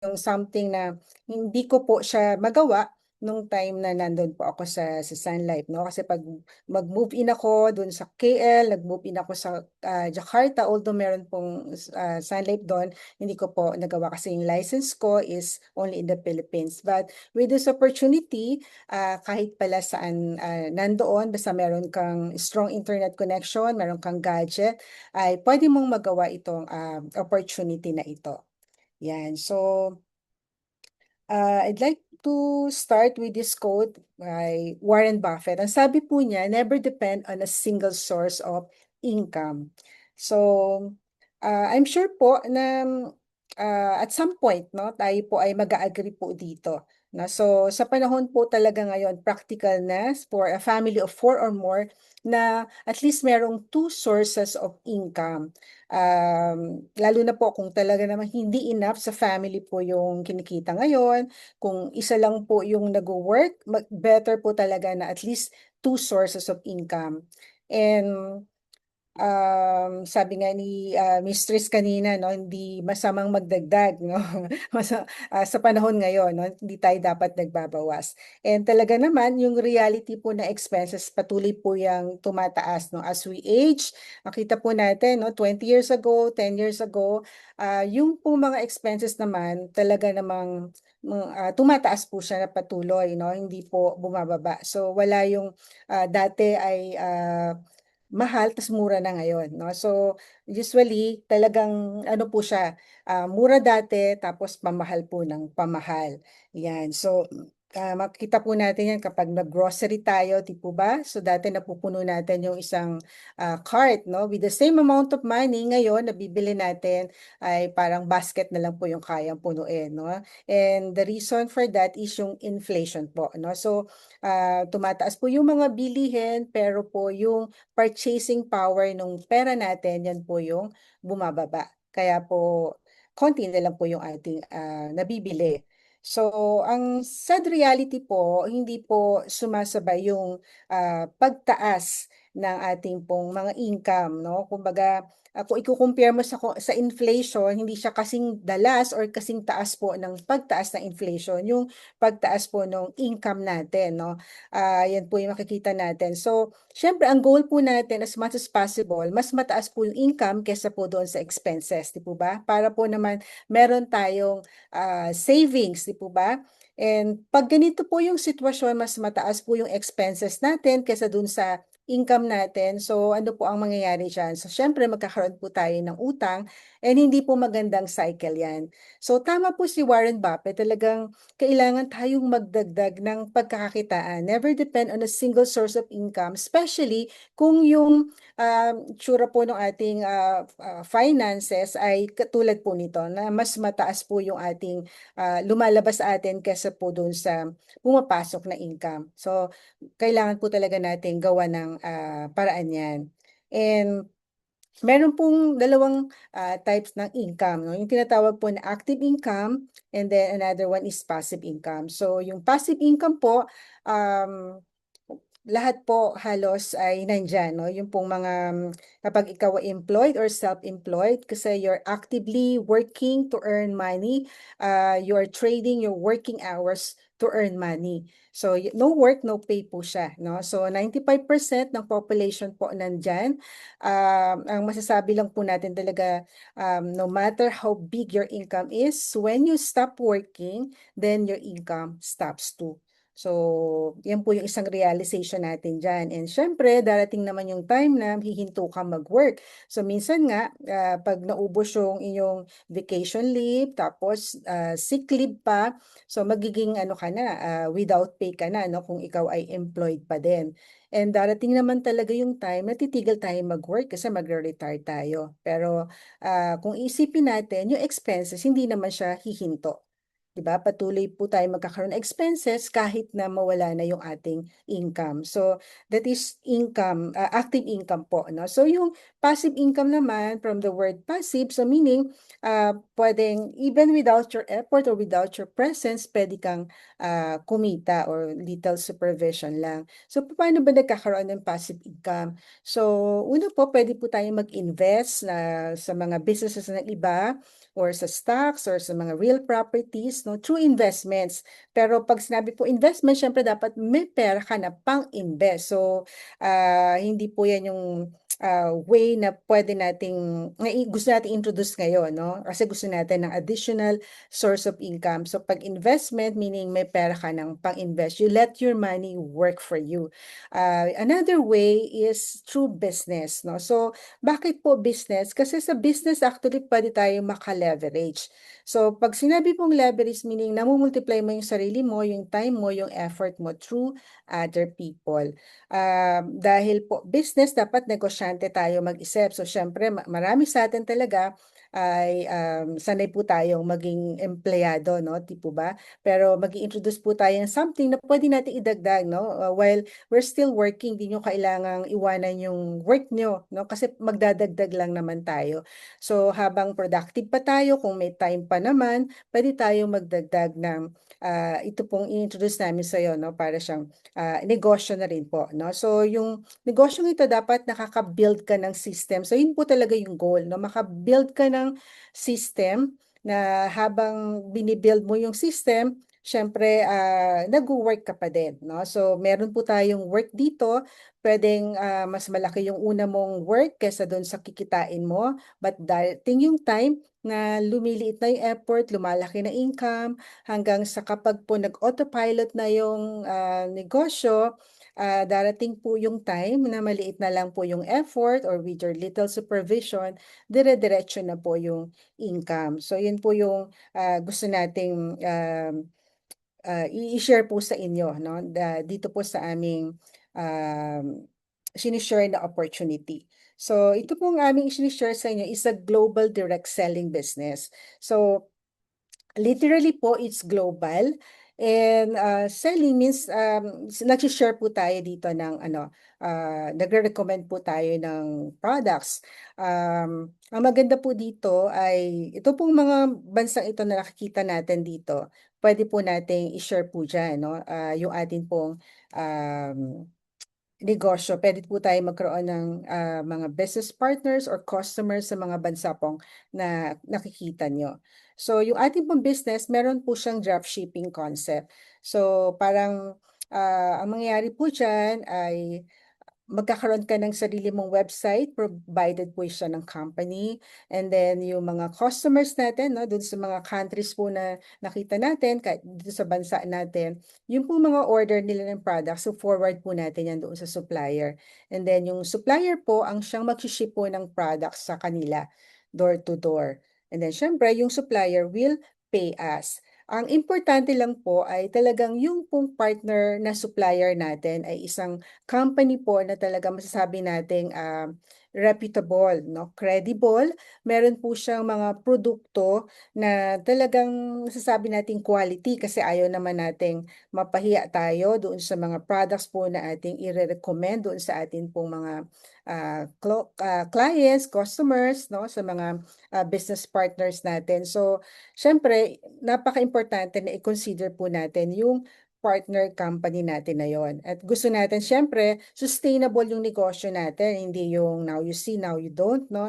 yung something na hindi ko po siya magawa nung time na nandun po ako sa Sun Life, no? Kasi pag mag-move in ako dun sa KL, nag-move in ako sa Jakarta, although meron pong Sun Life doon, hindi ko po nagawa kasi yung license ko is only in the Philippines. But with this opportunity, kahit pala saan nandoon, basta meron kang strong internet connection, meron kang gadget, ay pwede mong magawa itong opportunity na ito. Yan. So, I'd like to start with this quote by Warren Buffett. Ang sabi po niya, never depend on a single source of income. So, I'm sure po na at some point, no, tayo po ay mag-agree po dito. No? So, sa panahon po talaga ngayon, practical na for a family of 4 or more na at least merong two sources of income. Lalo na po kung talaga naman hindi enough sa family po yung kinikita ngayon, kung isa lang po yung nag-work, better po talaga na at least two sources of income. And sabi nga ni Mistress kanina, no, hindi masamang magdagdag, no? Sa panahon ngayon, no, hindi tayo dapat nagbabawas. And talaga naman, yung reality po na expenses patuloy po yung tumataas, no, as we age. Nakita po natin, no, 20 years ago, 10 years ago, yung po mga expenses naman, talaga namang tumataas po siya na patuloy, no, hindi po bumababa. So wala yung dati ay mahal tas mura na ngayon, no? So usually talagang ano po siya, mura dati tapos pamahal po ng pamahal. Yan. So makikita po natin yan kapag nag-grocery tayo, di po ba? So dati napupuno natin yung isang cart, no? With the same amount of money ngayon nabibili natin ay parang basket na lang po yung kayang punuin, no? And the reason for that is yung inflation po, no? So tumataas po yung mga bilihin pero po yung purchasing power ng pera natin, yan po yung bumababa. Kaya po, konti na lang po yung ating nabibili. So, ang sad reality po, hindi po sumasabay yung pagtaas ng ating pong mga income, no? Kumbaga, kung i-compare mo sa inflation, hindi siya kasing dalas or kasing taas po ng pagtaas ng inflation, yung pagtaas po ng income natin, no? Yan po yung makikita natin. So, syempre, ang goal po natin as much as possible, mas mataas po yung income kesa po doon sa expenses, di po ba? Para po naman meron tayong savings, di po ba? And pag ganito po yung sitwasyon, mas mataas po yung expenses natin kesa doon sa income natin. So, ano po ang mangyayari dyan? So, syempre, magkakaroon po tayo ng utang and hindi po magandang cycle yan. So, tama po si Warren Buffett, talagang kailangan tayong magdagdag ng pagkakakitaan. Never depend on a single source of income, especially kung yung tsura po ng ating finances ay katulad po nito na mas mataas po yung ating lumalabas sa atin kesa po doon sa pumapasok na income. So, kailangan po talaga natin gawa ng paraan yan. And meron pong dalawang types ng income, no? Yung tinatawag po na active income and then another one is passive income. So yung passive income po, um, lahat po halos ay nandyan, no? Yung pong mga kapag ikaw ay employed or self-employed kasi you're actively working to earn money, you're trading your working hours to earn money. So no work, no pay po siya, no? So 95% ng population po nandyan. Ang masasabi lang po natin talaga, no matter how big your income is, when you stop working, then your income stops too. So, yan po yung isang realization natin dyan. And syempre, darating naman yung time na hihinto ka mag-work. So, minsan nga, pag naubos yung inyong vacation leave, tapos sick leave pa, so magiging ano ka na, without pay ka na, no, kung ikaw ay employed pa din. And darating naman talaga yung time na titigil tayo mag-work kasi magre-retire tayo. Pero kung isipin natin, yung expenses, hindi naman siya hihinto. 'Di ba? Patuloy po tayo magkakaroon ng expenses kahit na mawala na yung ating income. So, that is income, active income po, no? So, yung passive income naman from the word passive, so meaning, pwedeng even without your effort or without your presence, pwede kang kumita or little supervision lang. So, paano ba nagkakaroon ng passive income? So, una po, pwede po tayong mag-invest na sa mga businesses ng iba or sa stocks or sa mga real properties, no, through investments. Pero pag sinabi po investment, syempre dapat may pera ka na pang-invest. So, hindi po yan yung way na pwede nating, gusto nating introduce ngayon, no? Kasi gusto natin ng additional source of income. So, pag investment, meaning may pera ka ng pang-invest, you let your money work for you. Another way is through business, no? So, bakit po business? Kasi sa business, actually, pwede tayo maka-leverage. So, pag sinabi pong leverage, meaning namumultiply mo yung sarili mo, yung time mo, yung effort mo through other people. Dahil po business, dapat negosyante tayo mag-isip. So, syempre, marami sa atin talaga ay sanay po tayong maging empleyado, no? Tipo ba? Pero mag-introduce po tayo ng something na pwede natin idagdag, no? While we're still working, di nyo kailangang iwanan yung work nyo, no? Kasi magdadagdag lang naman tayo. So, habang productive pa tayo, kung may time pa naman, pwede tayong magdagdag ng ito pong i-introduce namin sa iyo, no? Para siyang negosyo na rin po, no? So, yung negosyong ito dapat nakaka-build ka ng system. So, yun po talaga yung goal, no? Maka-build ka ng system na habang binibuild mo yung system, syempre, nag-work ka pa din, no? So, meron po tayong work dito. Pwedeng mas malaki yung una mong work kesa doon sa kikitain mo. But dating yung time na lumiliit na yung effort, lumalaki na income, hanggang sa kapag po nag-autopilot na yung negosyo, darating po yung time na maliit na lang po yung effort or with your little supervision, dire-diretso na po yung income. So, yun po yung gusto nating i-share po sa inyo, no? Dito po sa aming um, sinishare na opportunity. So, ito pong aming sinishare sa inyo is a global direct selling business. So, literally po, it's global. And selling means nag-share po tayo dito ng nagre-recommend po tayo ng products. Ang maganda po dito ay ito pong mga bansang ito na nakikita natin dito. Pwede po nating i-share po dyan, no? Yung atin pong um, negosyo, pwede po tayo magkaroon ng mga business partners or customers sa mga bansa pong na nakikita nyo. So, yung ating pong business, meron po siyang dropshipping concept. So, parang ang mangyayari po dyan ay magkakaroon ka ng sarili mong website provided po siya ng company, and then yung mga customers natin, no, dun sa mga countries po na nakita natin, kahit dito sa bansa natin, yung po mga order nila ng products, so forward po natin yan doon sa supplier. And then yung supplier po ang siyang mag-ship po ng products sa kanila, door to door. And then syempre yung supplier will pay us. Ang importante lang po ay talagang yung pong partner na supplier natin ay isang company po na talaga masasabi nating reputable, no? Credible. Meron po siyang mga produkto na talagang masasabi nating quality kasi ayaw naman nating mapahiya tayo doon sa mga products po na ating i-recommend doon sa atin pong mga clients, customers, no? Sa mga business partners natin. So, syempre, napaka-importante na i-consider po natin yung partner company natin na yon. At gusto natin, syempre, sustainable yung negosyo natin, hindi yung now you see, now you don't, no?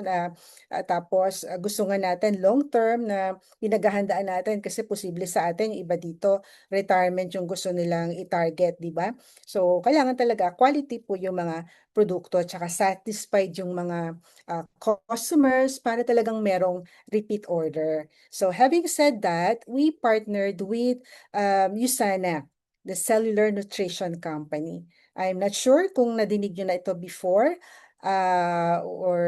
Tapos, gusto nga natin long term na pinaghahandaan natin kasi posible sa atin, yung iba dito, retirement yung gusto nilang i-target, di ba? So, kailangan talaga quality po yung mga produkto at saka satisfied yung mga customers para talagang merong repeat order. So, having said that, we partnered with USANA, the Cellular Nutrition Company. I'm not sure kung nadinig nyo na ito before or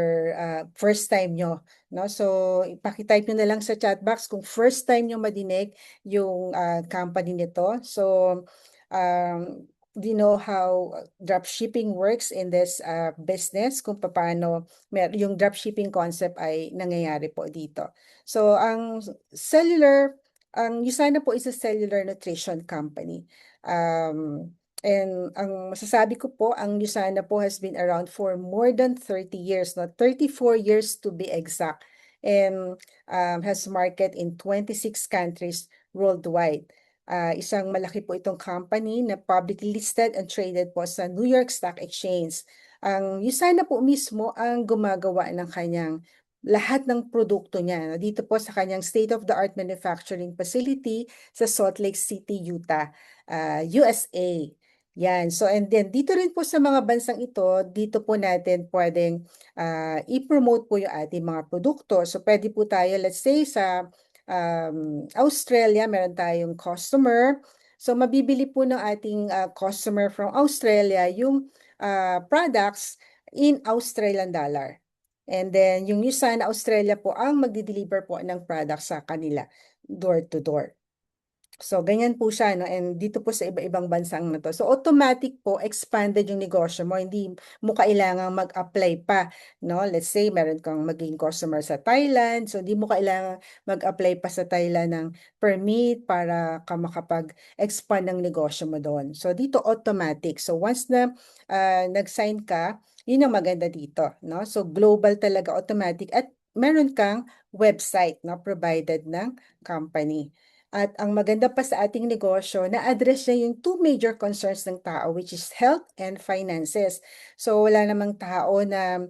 first time nyo. No? So, ipakitype nyo na lang sa chat box kung first time nyo madinig yung company nito. So, do you know how dropshipping works in this business? Kung paano yung dropshipping concept ay nangyayari po dito. So, ang USANA po is a cellular nutrition company. And ang masasabi ko po, ang USANA po has been around for more than 30 years, no? 34 years to be exact, and has market in 26 countries worldwide. Isang malaki po itong company na publicly listed and traded po sa New York Stock Exchange. Ang USANA po mismo ang gumagawa ng kanyang lahat ng produkto niya. Dito po sa kanyang state-of-the-art manufacturing facility sa Salt Lake City, Utah, USA. Yan. So, and then dito rin po sa mga bansang ito, dito po natin pwedeng i-promote po yung ating mga produkto. So, pwede po tayo, let's say, sa Australia, meron tayong customer. So, mabibili po ng ating customer from Australia yung products in Australian dollar. And then, yung USA na Australia po ang magdi-deliver po ng product sa kanila, door to door. So, ganyan po siya, no? And dito po sa iba-ibang bansang na to. So, automatic po, expanded yung negosyo mo. Hindi mo kailangang mag-apply pa, no? Let's say, meron kang maging customer sa Thailand. So, hindi mo kailangang mag-apply pa sa Thailand ng permit para ka makapag-expand ng negosyo mo doon. So, dito automatic. So, once na nag-sign ka, yun ang maganda dito, no? So, global talaga, automatic. At meron kang website, no? Provided ng company. At ang maganda pa sa ating negosyo, na-address niya yung two major concerns ng tao, which is health and finances. So wala namang tao na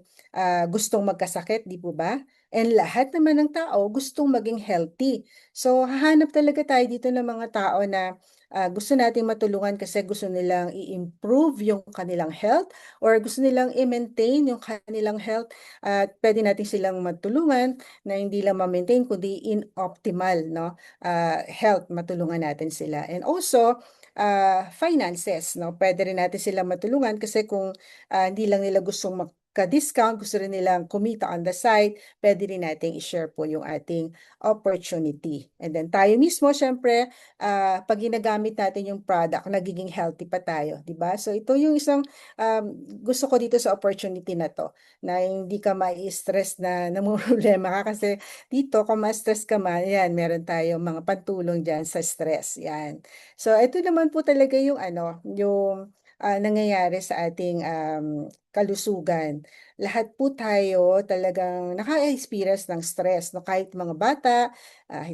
gustong magkasakit, di po ba? And lahat naman ng tao gustong maging healthy. So hahanap talaga tayo dito ng mga tao na gusto nating matulungan kasi gusto nilang i-improve yung kanilang health or gusto nilang i-maintain yung kanilang health at pwede natin silang matulungan na hindi lang ma-maintain kundi in optimal, no? Health, matulungan natin sila. And also, finances, no? Pwede rin natin sila matulungan kasi kung hindi lang nila gustong magka-discount, gusto rin nilang kumita on the side, pwede rin natin i-share po yung ating opportunity. And then tayo mismo, syempre, pag ginagamit natin yung product, nagiging healthy pa tayo, di ba? So ito yung isang gusto ko dito sa opportunity na to, na hindi ka mai-stress na namumroblema ka kasi dito, kung ma-stress ka man, yan, meron tayong mga pantulong dyan sa stress. Yan. So, ito naman po talaga yung ano, yung nangyayari sa ating kalusugan. Lahat po tayo talagang naka-experience ng stress, no? Kahit mga bata,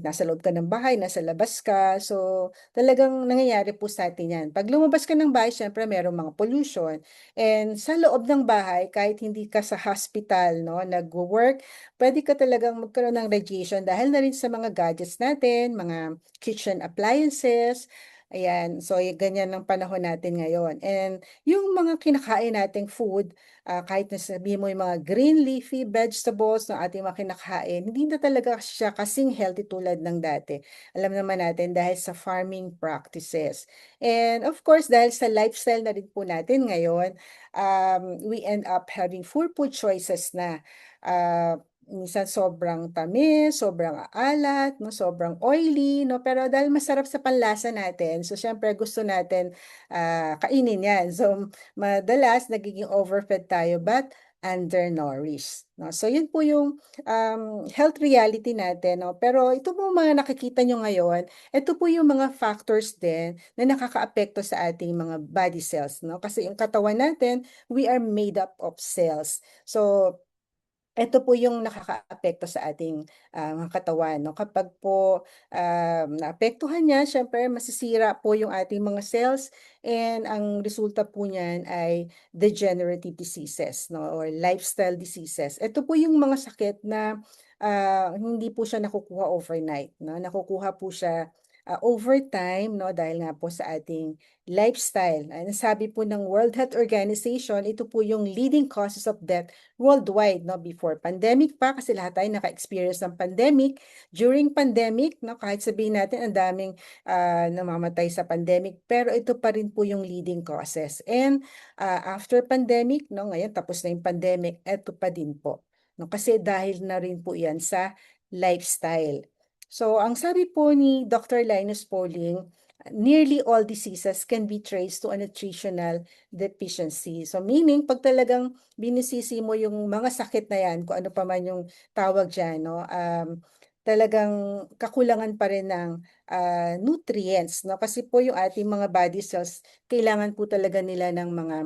nasa loob ka ng bahay, nasa labas ka. So, talagang nangyayari po sa atin yan. Pag lumabas ka ng bahay, syempre merong mga pollution. And sa loob ng bahay, kahit hindi ka sa hospital, no, nag-work, pwede ka talagang magkaroon ng radiation dahil na rin sa mga gadgets natin, mga kitchen appliances. Ayan, so ganyan ang panahon natin ngayon. And yung mga kinakain nating food, kahit na sabihin mo yung mga green leafy vegetables na ating mga kinakain, hindi na talaga siya kasing healthy tulad ng dati. Alam naman natin dahil sa farming practices. And of course, dahil sa lifestyle na rin po natin ngayon, we end up having full food choices na. Minsan sobrang tamis, sobrang alat, no, sobrang oily, no, pero dahil masarap sa panlasa natin, so syempre gusto natin kainin yan. So madalas nagiging overfed tayo but undernourished. No? So yun po yung health reality natin. No? Pero ito po mga nakikita nyo ngayon, ito po yung mga factors din na nakakaapekto sa ating mga body cells. No? Kasi yung katawan natin, we are made up of cells. So ito po yung nakakaapekto sa ating mga katawan, no? Kapag po naapektuhan niya, syempre masisira po yung ating mga cells and ang resulta po niyan ay degenerative diseases, no? Or lifestyle diseases. Ito po yung mga sakit na hindi po siya nakukuha overnight, no? Nakukuha po siya over time, no? Dahil nga po sa ating lifestyle. Ang sabi po ng World Health Organization, ito po yung leading causes of death worldwide, no, before pandemic pa, kasi lahat tayo naka-experience ng pandemic. During pandemic, no, kahit sabihin natin ang daming namamatay sa pandemic, pero ito pa rin po yung leading causes. And after pandemic, no, ngayon tapos na yung pandemic, ito pa din po. No, kasi dahil na rin po yan sa lifestyle. So, ang sabi po ni Dr. Linus Pauling, nearly all diseases can be traced to a nutritional deficiency. So, meaning, pag talagang binisisi mo yung mga sakit na yan, kung ano pa man yung tawag dyan, no? Talagang kakulangan pa rin ng nutrients, no? Kasi po yung ating mga body cells, kailangan po talaga nila ng mga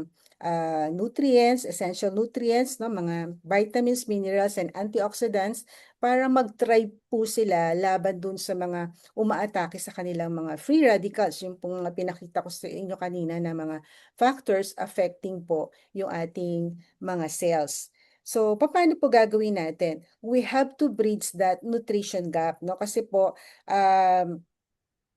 nutrients, essential nutrients, no? Mga vitamins, minerals, and antioxidants para mag-thrive po sila laban dun sa mga umaatake sa kanilang mga free radicals, yung pong mga pinakita ko sa inyo kanina na mga factors affecting po yung ating mga cells. So, paano po gagawin natin? We have to bridge that nutrition gap, no? Kasi po,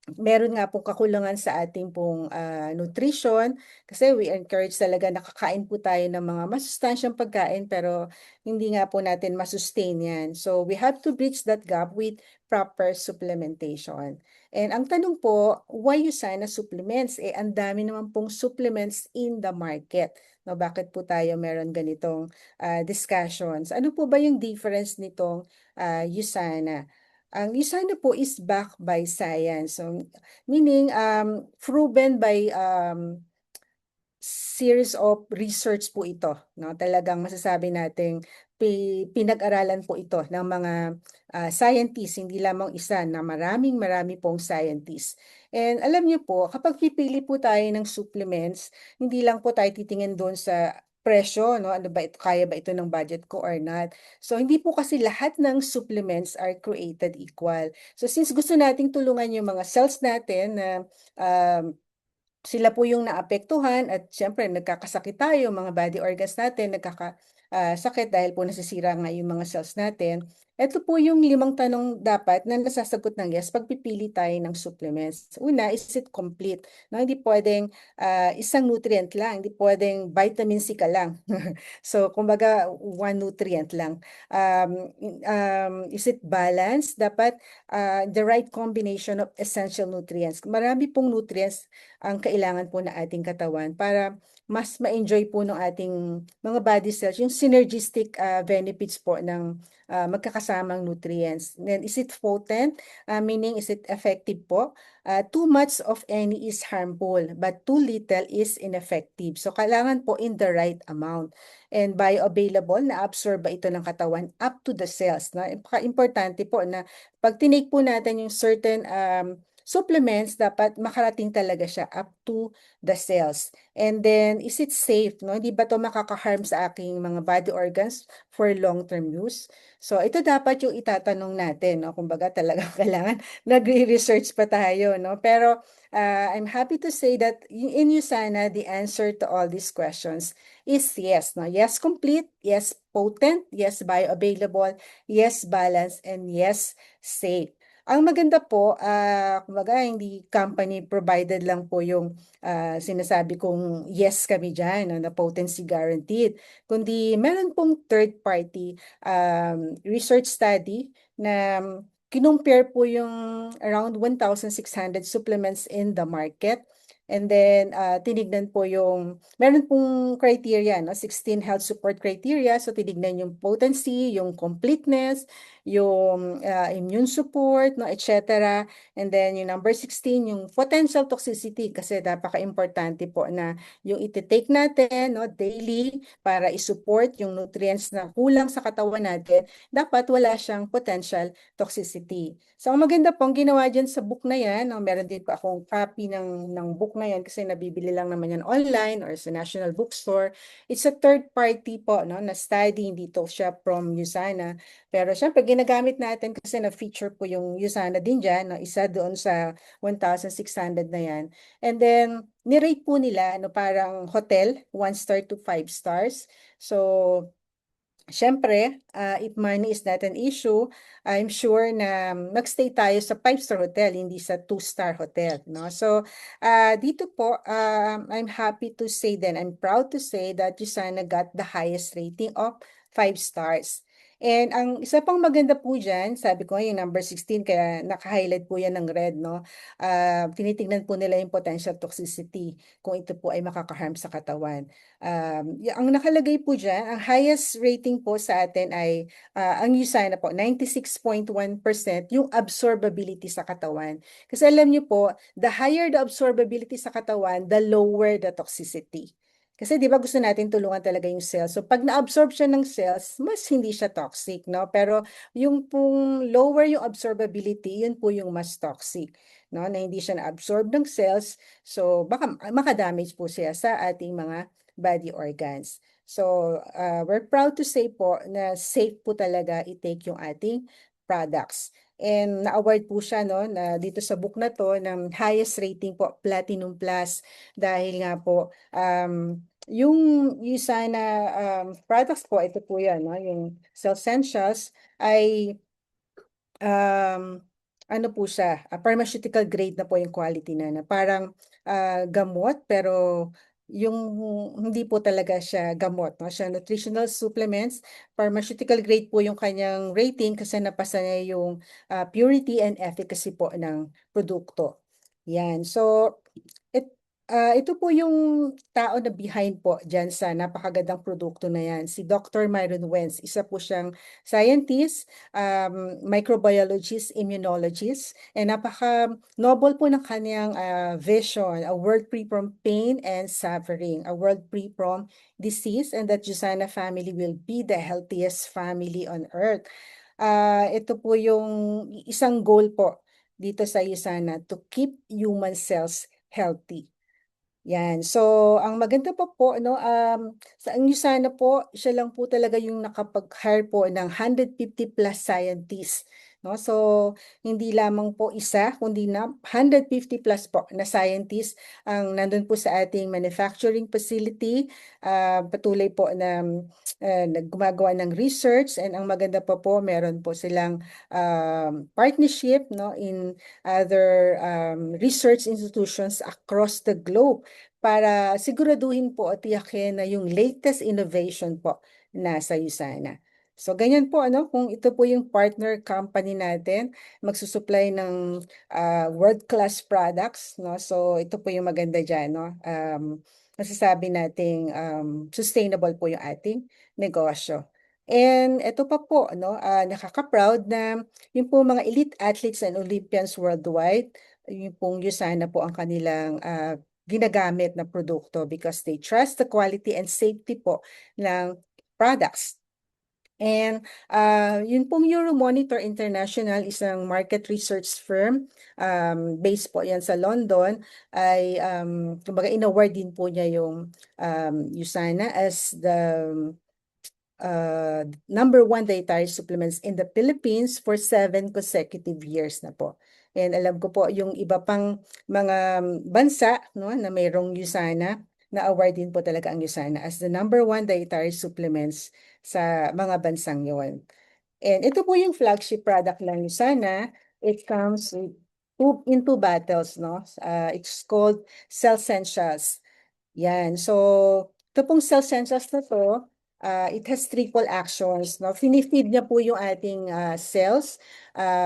meron nga pong kakulangan sa ating pong nutrition kasi we encourage talaga nakakain po tayo ng mga masustansyang pagkain pero hindi nga po natin masustain yan. So we have to bridge that gap with proper supplementation. And ang tanong po, why USANA supplements? Eh, ang dami naman pong supplements in the market. No, bakit po tayo meron ganitong discussions? Ano po ba yung difference nitong USANA? Ang USANA po is backed by science. So, meaning, proven by series of research po ito, no? Talagang masasabi nating pinag-aralan po ito ng mga scientists, hindi lamang isa na marami pong scientists. And alam niyo po, kapag pipili po tayo ng supplements, hindi lang po tayo titingin doon sa presyo, no? Ano ba ito, kaya ba ito ng budget ko or not? So hindi po kasi lahat ng supplements are created equal. So since gusto nating tulungan yung mga cells natin na um, sila po yung naapektuhan at siyempre nagkakasakit tayo, mga body organs natin, sakit dahil po nasisira nga yung mga cells natin. Ito po yung 5 tanong dapat na nasasagot ng yes pag pipili tayo ng supplements. Una, is it complete? No, hindi pwedeng isang nutrient lang, hindi pwedeng vitamin C ka lang. So, kumbaga, one nutrient lang. Is it balanced? Dapat the right combination of essential nutrients. Marami pong nutrients ang kailangan po na ating katawan para mas ma-enjoy po ng ating mga body cells yung synergistic benefits po ng magkakasamang nutrients. Then is it potent? Meaning is it effective po? Too much of any is harmful, but too little is ineffective. So kailangan po in the right amount. And bioavailable, na-absorb ba ito ng katawan up to the cells. No? Importante po na pag tinake po natin yung certain supplements, dapat makarating talaga siya up to the cells. And then, is it safe? No? Hindi ba ito makaka-harm sa aking mga body organs for long-term use? So, ito dapat yung itatanong natin. No? Kumbaga, talagang kailangan nagre-research pa tayo. No? Pero, I'm happy to say that in USANA, the answer to all these questions is yes. No? Yes, complete. Yes, potent. Yes, bioavailable. Yes, balanced. And yes, safe. Ang maganda po, kumbaga hindi company provided lang po yung sinasabi kong yes kami dyan, no, na potency guaranteed, kundi meron pong third party research study na kinumpare po yung around 1,600 supplements in the market. And then, tinignan po yung, meron pong criteria, no? 16 health support criteria. So, tinignan yung potency, yung completeness, yung immune support, no, etc. And then yung number 16, yung potential toxicity kasi napaka-importante po na yung iti-take natin, no, daily para i-support yung nutrients na kulang sa katawan natin, dapat wala siyang potential toxicity. So ang maganda po, ang ginawa dyan sa book na yan, no, meron din po akong copy ng book na yan kasi nabibili lang naman yan online or sa National Bookstore. It's a third party po, no, na study, hindi to siya from USANA. Pero syempre, ginagamit natin kasi na-feature po yung USANA din dyan, no? Isa doon sa 1,600 na yan. And then, nirate po nila, no, parang hotel, 1 star to 5 stars. So, siyempre, if money is not an issue, I'm sure na magstay tayo sa 5-star hotel, hindi sa 2-star hotel, no? So, dito po, I'm happy to say then, I'm proud to say that Jusana got the highest rating of 5 stars. And ang isa pang maganda po dyan, sabi ko nga yung number 16, kaya naka-highlight po yan ng red, no? Tinitingnan po nila yung potential toxicity kung ito po ay makaka-harm sa katawan. Ang nakalagay po dyan, ang highest rating po sa atin ay, ang USANA po, 96.1% yung absorbability sa katawan. Kasi alam niyo po, the higher the absorbability sa katawan, the lower the toxicity. Kasi di ba gusto natin tulungan talaga yung cells. So pag na-absorb siya ng cells, mas hindi siya toxic, no? Pero yung pong lower yung absorbability, yun po yung mas toxic, no? Na hindi siya na-absorb ng cells. So baka makadamage po siya sa ating mga body organs. So, we're proud to say po na safe po talaga i-take yung ating products. And na-award po siya, no, na dito sa book na to ng highest rating po, Platinum Plus, dahil nga po Yung isa na products po, ito po yan, no? Yung Cellsentials ay um, ano po siya, pharmaceutical grade na po yung quality na parang gamot pero yung hindi po talaga siya gamot, no? Siya nutritional supplements, pharmaceutical grade po yung kanyang rating kasi napasa niya yung purity and efficacy po ng produkto. Yan. So, it, ito po yung tao na behind po dyan sa napakagandang produkto na yan. Si Dr. Myron Wentz, isa po siyang scientist, microbiologist, immunologist, and napaka-noble po ng kanyang vision, a world free from pain and suffering, a world free from disease, and that Jusana family will be the healthiest family on earth. Ito po yung isang goal po dito sa Usana to keep human cells healthy. Yan. So, ang maganda pa po, no, sa inyo sana po, siya lang po talaga yung nakapag-hire po ng 150 plus scientists. No? So, hindi lamang po isa, kundi na 150 plus po na scientists ang nandun po sa ating manufacturing facility. Patuloy po na gumagawa ng research, and ang maganda pa po, meron po silang partnership, no, in other research institutions across the globe para siguraduhin po at tiyakin na yung latest innovation po nasa USANA. So, ganyan po, ano, kung ito po yung partner company natin, magsusupply ng world-class products, no? So, ito po yung maganda dyan, no? Masasabi nating sustainable po yung ating negosyo. And ito pa po, no, nakaka-proud na yung po mga elite athletes and Olympians worldwide, yung pong USANA po ang kanilang ginagamit na produkto because they trust the quality and safety po ng products. And yun pong Euromonitor International, isang market research firm, based po yan sa London, ay kumbaga in-award din po niya yung USANA as the number one dietary supplements in the Philippines for 7 consecutive years na po. And alam ko po yung iba pang mga bansa, no, na mayroong USANA, na award din po talaga ang USANA as the number one dietary supplements sa mga bansang yon. And ito po yung flagship product ng USANA. It comes with in two bottles, no? It's called Cellsentials. Yan. So, ito pong cell sensors na to, it has triple actions. No? Finifeed niya po yung ating cells.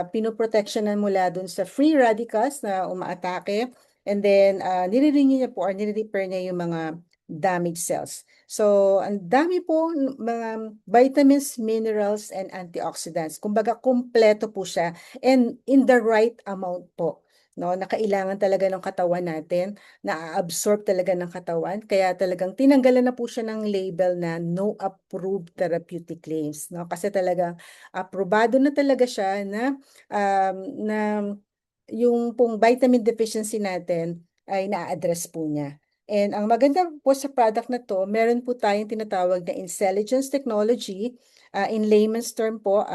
Pinoprotectionan mula dun sa free radicals na umaatake. And then, nire-renew niya po or nire-repair niya yung mga damaged cells. So, ang dami po mga vitamins, minerals, and antioxidants. Kumbaga, kumpleto po siya and in the right amount po. No, na kailangan talaga ng katawan natin, na-absorb talaga ng katawan. Kaya talagang tinanggalan na po siya ng label na no approved therapeutic claims, no? Kasi talagang aprobado na talaga siya na yung pong vitamin deficiency natin ay na-address po niya. And ang maganda po sa product na to, meron po tayong tinatawag na intelligence technology. In layman's term po,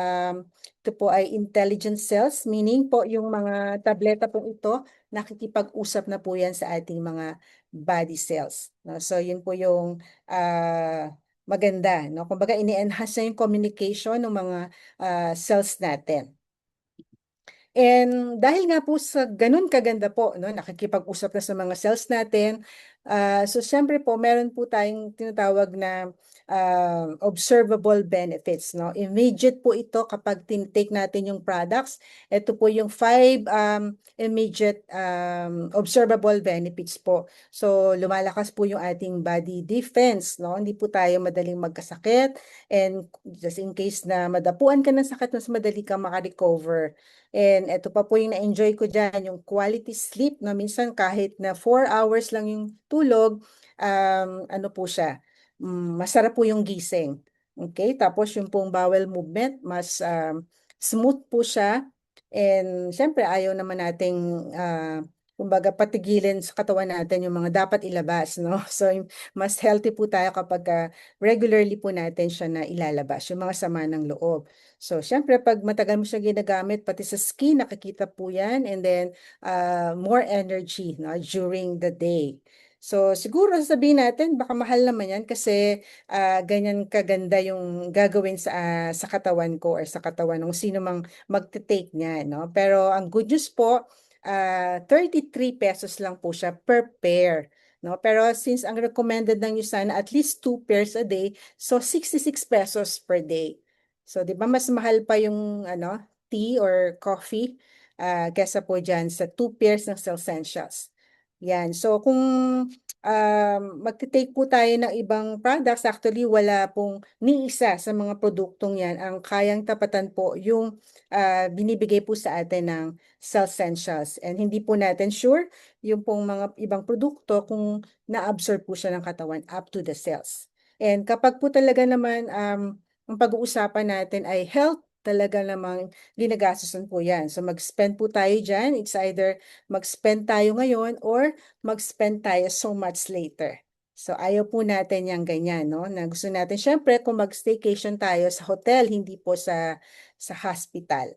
ito po ay intelligent cells, meaning po yung mga tableta po ito, nakikipag-usap na po yan sa ating mga body cells. No? So yun po yung maganda. No? Kumbaga, ini-enhance na yung communication ng mga cells natin. And dahil nga po sa ganun kaganda po, no, nakikipag-usap na sa mga cells natin, so siyempre po, meron po tayong tinatawag na observable benefits. No? Immediate po ito kapag tinitake natin yung products. Ito po yung 5 immediate observable benefits po. So lumalakas po yung ating body defense. No? Hindi po tayo madaling magkasakit. And just in case na madapuan ka ng sakit, mas madali kang makarecover. And ito pa po yung na-enjoy ko dyan, yung quality sleep na minsan kahit na 4 hours lang yung tulog, ano po siya, masarap po yung gising. Okay, tapos yung pong bowel movement, mas smooth po siya. And syempre, ayaw naman nating, kumbaga, patigilin sa katawan natin yung mga dapat ilabas, no? So, mas healthy po tayo kapag regularly po natin siya na ilalabas, yung mga sama ng loob. So, syempre, pag matagal mo siya ginagamit, pati sa skin, nakikita po yan. And then, more energy, no, during the day. So siguro sasabihin natin baka mahal naman yan kasi ganyan kaganda yung gagawin sa katawan ko or sa katawan ng sino mang magte-take niya, no? Pero ang good news po, 33 pesos lang po siya per pair. No? Pero since ang recommended ng sana at least 2 pairs a day, so 66 pesos per day. So 'di ba mas mahal pa yung tea or coffee kesa po diyan sa 2 pairs ng Celsius. Yan. So kung magte-take po tayo ng ibang products, actually wala pong ni isa sa mga produktong yan ang kayang tapatan po yung binibigay po sa atin ng Celsius. And hindi po natin sure yung pong mga ibang produkto kung na-absorb po siya ng katawan up to the cells. And kapag po talaga naman ang pag-uusapan natin ay health, talaga namang ginagastusan po yan. So mag-spend po tayo dyan. It's either mag-spend tayo ngayon or mag-spend tayo so much later. So ayaw po natin yung ganyan, no? Na gusto natin, syempre, kung mag-staycation tayo sa hotel, hindi po sa hospital.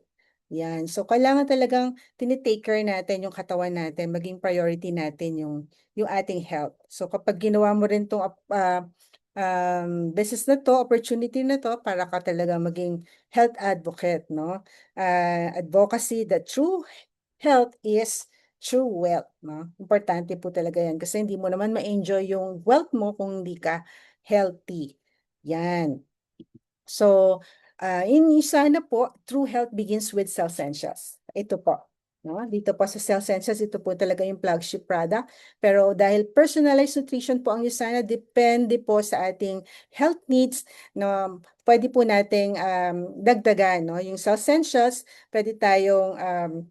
Yan. So kailangan talagang tinitake care natin yung katawan natin, maging priority natin yung ating health. So kapag ginawa mo rin tong business na to, opportunity na to, para ka talaga maging health advocate, no? Advocacy, the true health is true wealth, no? Importante po talaga yan kasi hindi mo naman ma-enjoy yung wealth mo kung hindi ka healthy. Yan. So, sana po, true health begins with Celsensius. Ito po. No? Dito po sa Celsensius, ito po talaga yung flagship product. Pero dahil personalized nutrition po ang sana, depende po sa ating health needs, no? Pwede po nating dagdagan, no? Yung Celsensius, pwede tayong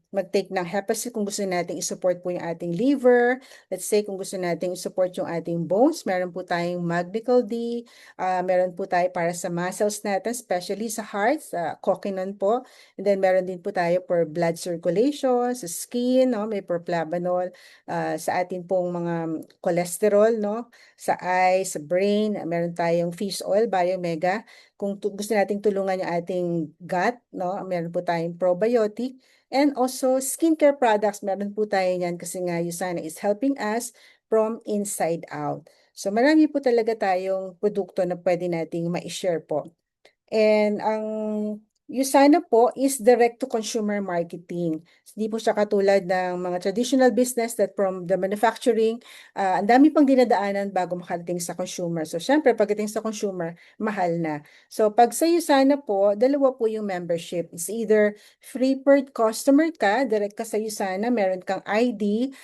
mag-take ng Hepacy kung gusto nating i-support po yung ating liver. Let's say kung gusto nating i-support yung ating bones, meron po tayong Magnical D, meron po tayo para sa muscles natin, especially sa heart, sa kokinon po. And then meron din po tayo for blood circulation, sa skin, no? May proplabanol, sa atin pong mga cholesterol, no? Sa eye, sa brain, meron tayong fish oil, Biomega. Kung gusto nating tulungan yung ating gut, no? Meron po tayong probiotic. And also, skincare products, meron po tayo yan kasi nga Usana is helping us from inside out. So marami po talaga tayong produkto na pwede nating ma-share po. And ang Usana po is direct to consumer marketing. Hindi po siya katulad ng mga traditional business that from the manufacturing, ang dami pang dinadaanan bago makarating sa consumer. So syempre pagdating sa consumer, mahal na. So pag sa Usana po, dalawa po yung membership. It's either free per customer ka, direct ka sa Usana, meron kang ID,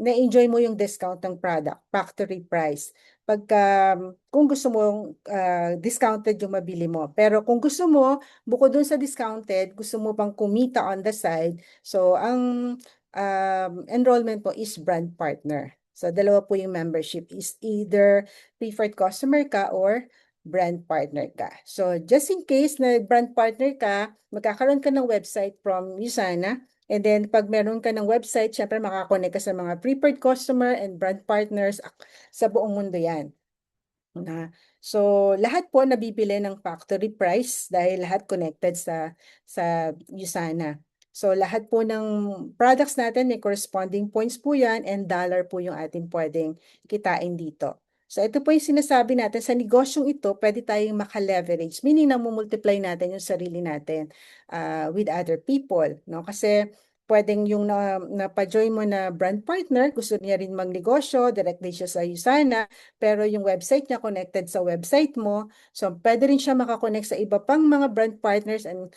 na-enjoy mo yung discount ng product, factory price. Pagka, kung gusto mo discounted yung mabili mo. Pero kung gusto mo, bukod dun sa discounted, gusto mo pang kumita on the side, so ang enrollment po is brand partner. So dalawa po yung membership, is either preferred customer ka or brand partner ka. So just in case na brand partner ka, magkakaroon ka ng website from Usana. And then, pag meron ka ng website, syempre makakonect ka sa mga preferred customer and brand partners sa buong mundo yan. So, lahat po nabibili ng factory price dahil lahat connected sa Usana. So, lahat po ng products natin may corresponding points po yan and dollar po yung ating pwedeng kitain dito. So, ito po yung sinasabi natin, sa negosyong ito, pwede tayong maka-leverage, meaning na multiply natin yung sarili natin with other people. No? Kasi pwedeng yung napajoin mo na brand partner, gusto niya rin magnegosyo, directly siya sa Usana, pero yung website niya connected sa website mo. So, pwede rin siya makakonect sa iba pang mga brand partners and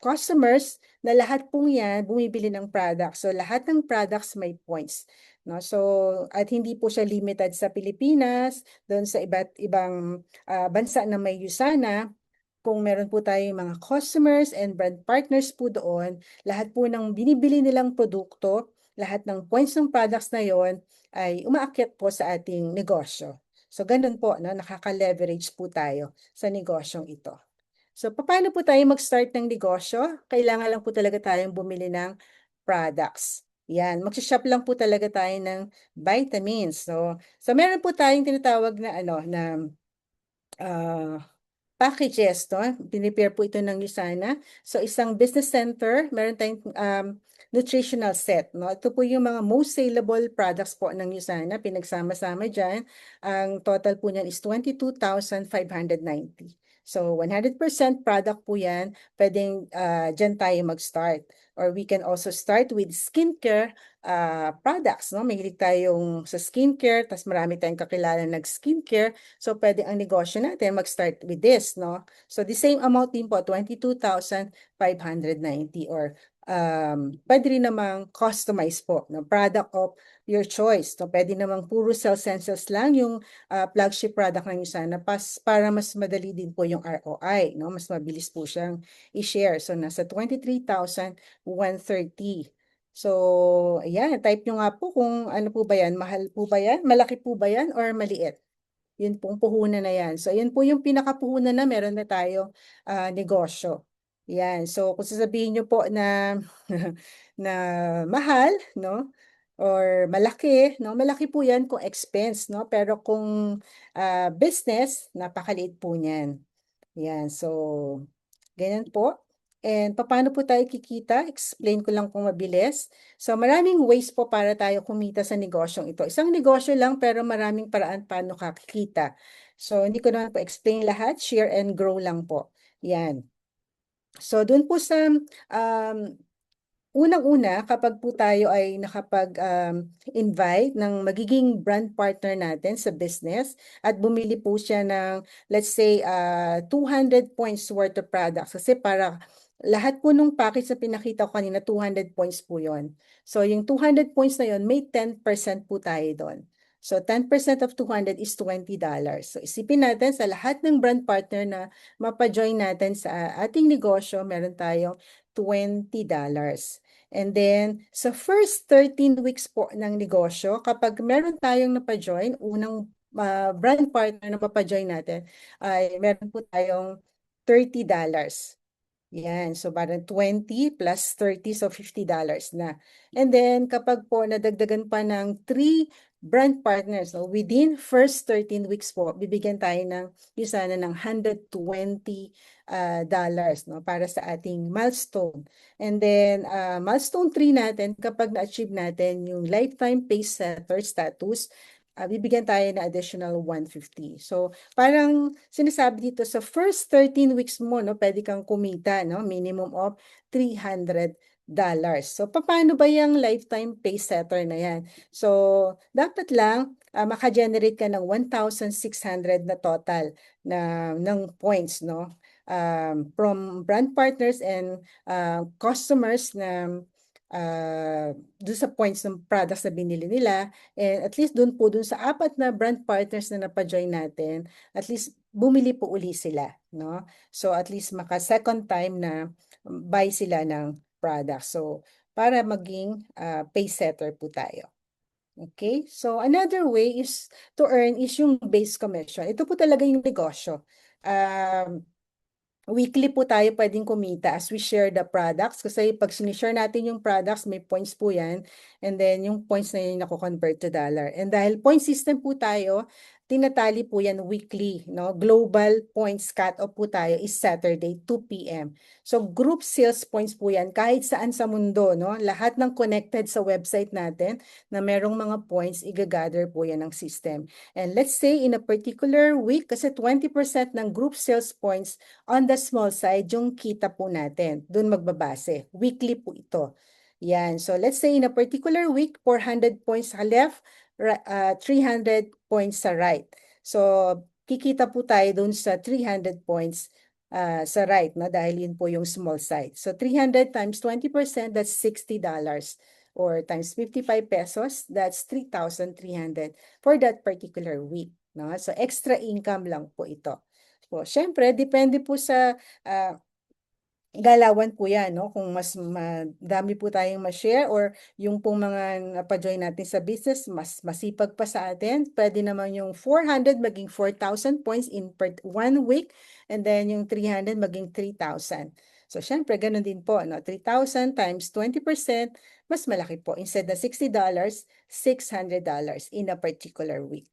customers na lahat pong yan bumibili ng product. So, lahat ng products may points. No? So, at hindi po siya limited sa Pilipinas, doon sa iba't ibang bansa na may Usana. Kung meron po tayong mga customers and brand partners po doon, lahat po ng binibili nilang produkto, lahat ng points ng products na yon ay umaakyat po sa ating negosyo. So, ganun po, no? Nakaka-leverage po tayo sa negosyong ito. So, paano po tayo mag-start ng negosyo? Kailangan lang po talaga tayong bumili ng products. Yan, mag-shop lang po talaga tayo ng vitamins. So meron po tayong tinatawag na uh, packages, no? Pinipare po ito ng Usana. So, isang business center, meron tayong nutritional set, no? Ito po yung mga most saleable products po ng USANA, pinagsama-sama dyan. Ang total po niyan is 22,590. So 100% product po yan, pwedeng dyan tayo mag-start. Or we can also start with skincare products, no? Mahilig tayong sa skincare, tas marami tayong kakilala nag-skincare. So pwede ang negosyo natin mag-start with this, no? So the same amount din po, 22,590 or pwede rin namang customize po, no? Product of your choice. No? Pwede namang puro cell census lang yung flagship product ng USANA para mas madali din po yung ROI, no? Mas mabilis po siyang i-share. So nasa 23,130. So, ayan, type nyo nga po kung ano po ba yan, mahal po ba yan, malaki po ba yan, or maliit. Yun pong puhunan na yan. So, yun po yung pinakapuhunan na meron na tayo negosyo. Yan. So, kung sasabihin nyo po na, na mahal, no? Or malaki, no? Malaki po yan kung expense, no? Pero kung business, napakaliit po niyan. Yan. So, ganyan po. And paano po tayo kikita? Explain ko lang po mabilis. So maraming ways po para tayo kumita sa negosyong ito. Isang negosyo lang pero maraming paraan paano kakikita. So hindi ko naman po explain lahat. Share and grow lang po. Yan. So doon po sa unang-una, kapag po tayo ay nakapag-invite ng magiging brand partner natin sa business at bumili po siya ng, let's say, 200 points worth of products. Kasi para lahat po nung package na pinakita ko kanina, 200 points po yon. So, yung 200 points na yon, may 10% po tayo doon. So, 10% of 200 is $20. So, isipin natin sa lahat ng brand partner na mapajoin natin sa ating negosyo, meron tayong $20. And then, sa first 13 weeks po ng negosyo, kapag meron tayong napajoin, unang brand partner na mapajoin natin, ay meron po tayong $30. Yan, so parang 20 plus 30, so $50 na. And then, kapag po nadagdagan pa ng 3 brand partners, so within first 13 weeks po, bibigyan tayo ng sana ng $120 dollars, no, para sa ating milestone. And then, milestone 3 natin, kapag na-achieve natin yung lifetime pace setter status, bibigyan tayo ng additional 150. So, parang sinasabi dito sa first 13 weeks mo, no, pwede kang kumita, no, minimum of $300. So, paano ba yung lifetime pay setter na yan? So, dapat lang maka-generate ka ng 1,600 na total ng points, no? From brand partners and customers na doon sa points ng products na binili nila, and at least doon po, doon sa 4 na brand partners na napajoin natin, at least bumili po uli sila, no? So at least maka second time na buy sila ng product. So para maging pay setter po tayo. Okay? So another way is to earn is yung base commission. Ito po talaga yung negosyo. Weekly po tayo pwedeng kumita as we share the products. Kasi pag sinishare natin yung products, may points po yan. And then yung points na yun convert to dollar. And dahil point system po tayo, tinatali po yan weekly. No? Global points cut-off po tayo is Saturday, 2 p.m. So group sales points po yan kahit saan sa mundo. No? Lahat ng connected sa website natin na merong mga points, i-gather po yan ng system. And let's say in a particular week, kasi 20% ng group sales points on the small side, yung kita po natin. Doon magbabase. Weekly po ito. Yan. So, let's say in a particular week, 400 points sa left, 300 points sa right. So, kikita po tayo doon sa 300 points sa right, no? Dahil yun po yung small side. So, 300 times 20%, that's $60. Or times 55 pesos, that's 3,300 for that particular week. No? So, extra income lang po ito. So, syempre, depende po sa galawan po yan, no? Kung mas madami po tayong ma-share or yung pong mga napajoin natin sa business, mas masipag pa sa atin, pwede naman yung 400 maging 4,000 points in per 1 week, and then yung 300 maging 3,000. So, syempre, ganun din po, no? 3,000 times 20%, mas malaki po. Instead na $60, $600 in a particular week.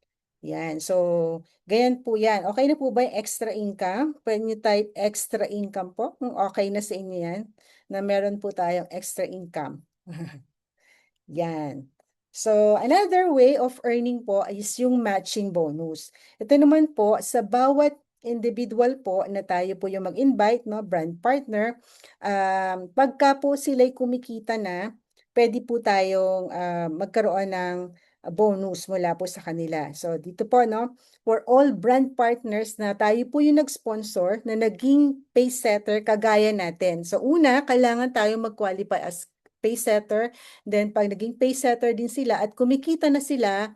Yan. So, ganyan po yan. Okay na po ba yung extra income? Pwede nyo type extra income po kung okay na sa inyo yan, na meron po tayong extra income. Yan. So, another way of earning po is yung matching bonus. Ito naman po, sa bawat individual po na tayo po yung mag-invite, no, brand partner, pagka po sila'y kumikita na, pwede po tayong magkaroon ng bonus mula po sa kanila. So, dito po, no, for all brand partners na tayo po yung nag-sponsor na naging pay setter kagaya natin. So, una, kailangan tayong mag-qualify as pay setter. Then pag naging pay setter din sila at kumikita na sila,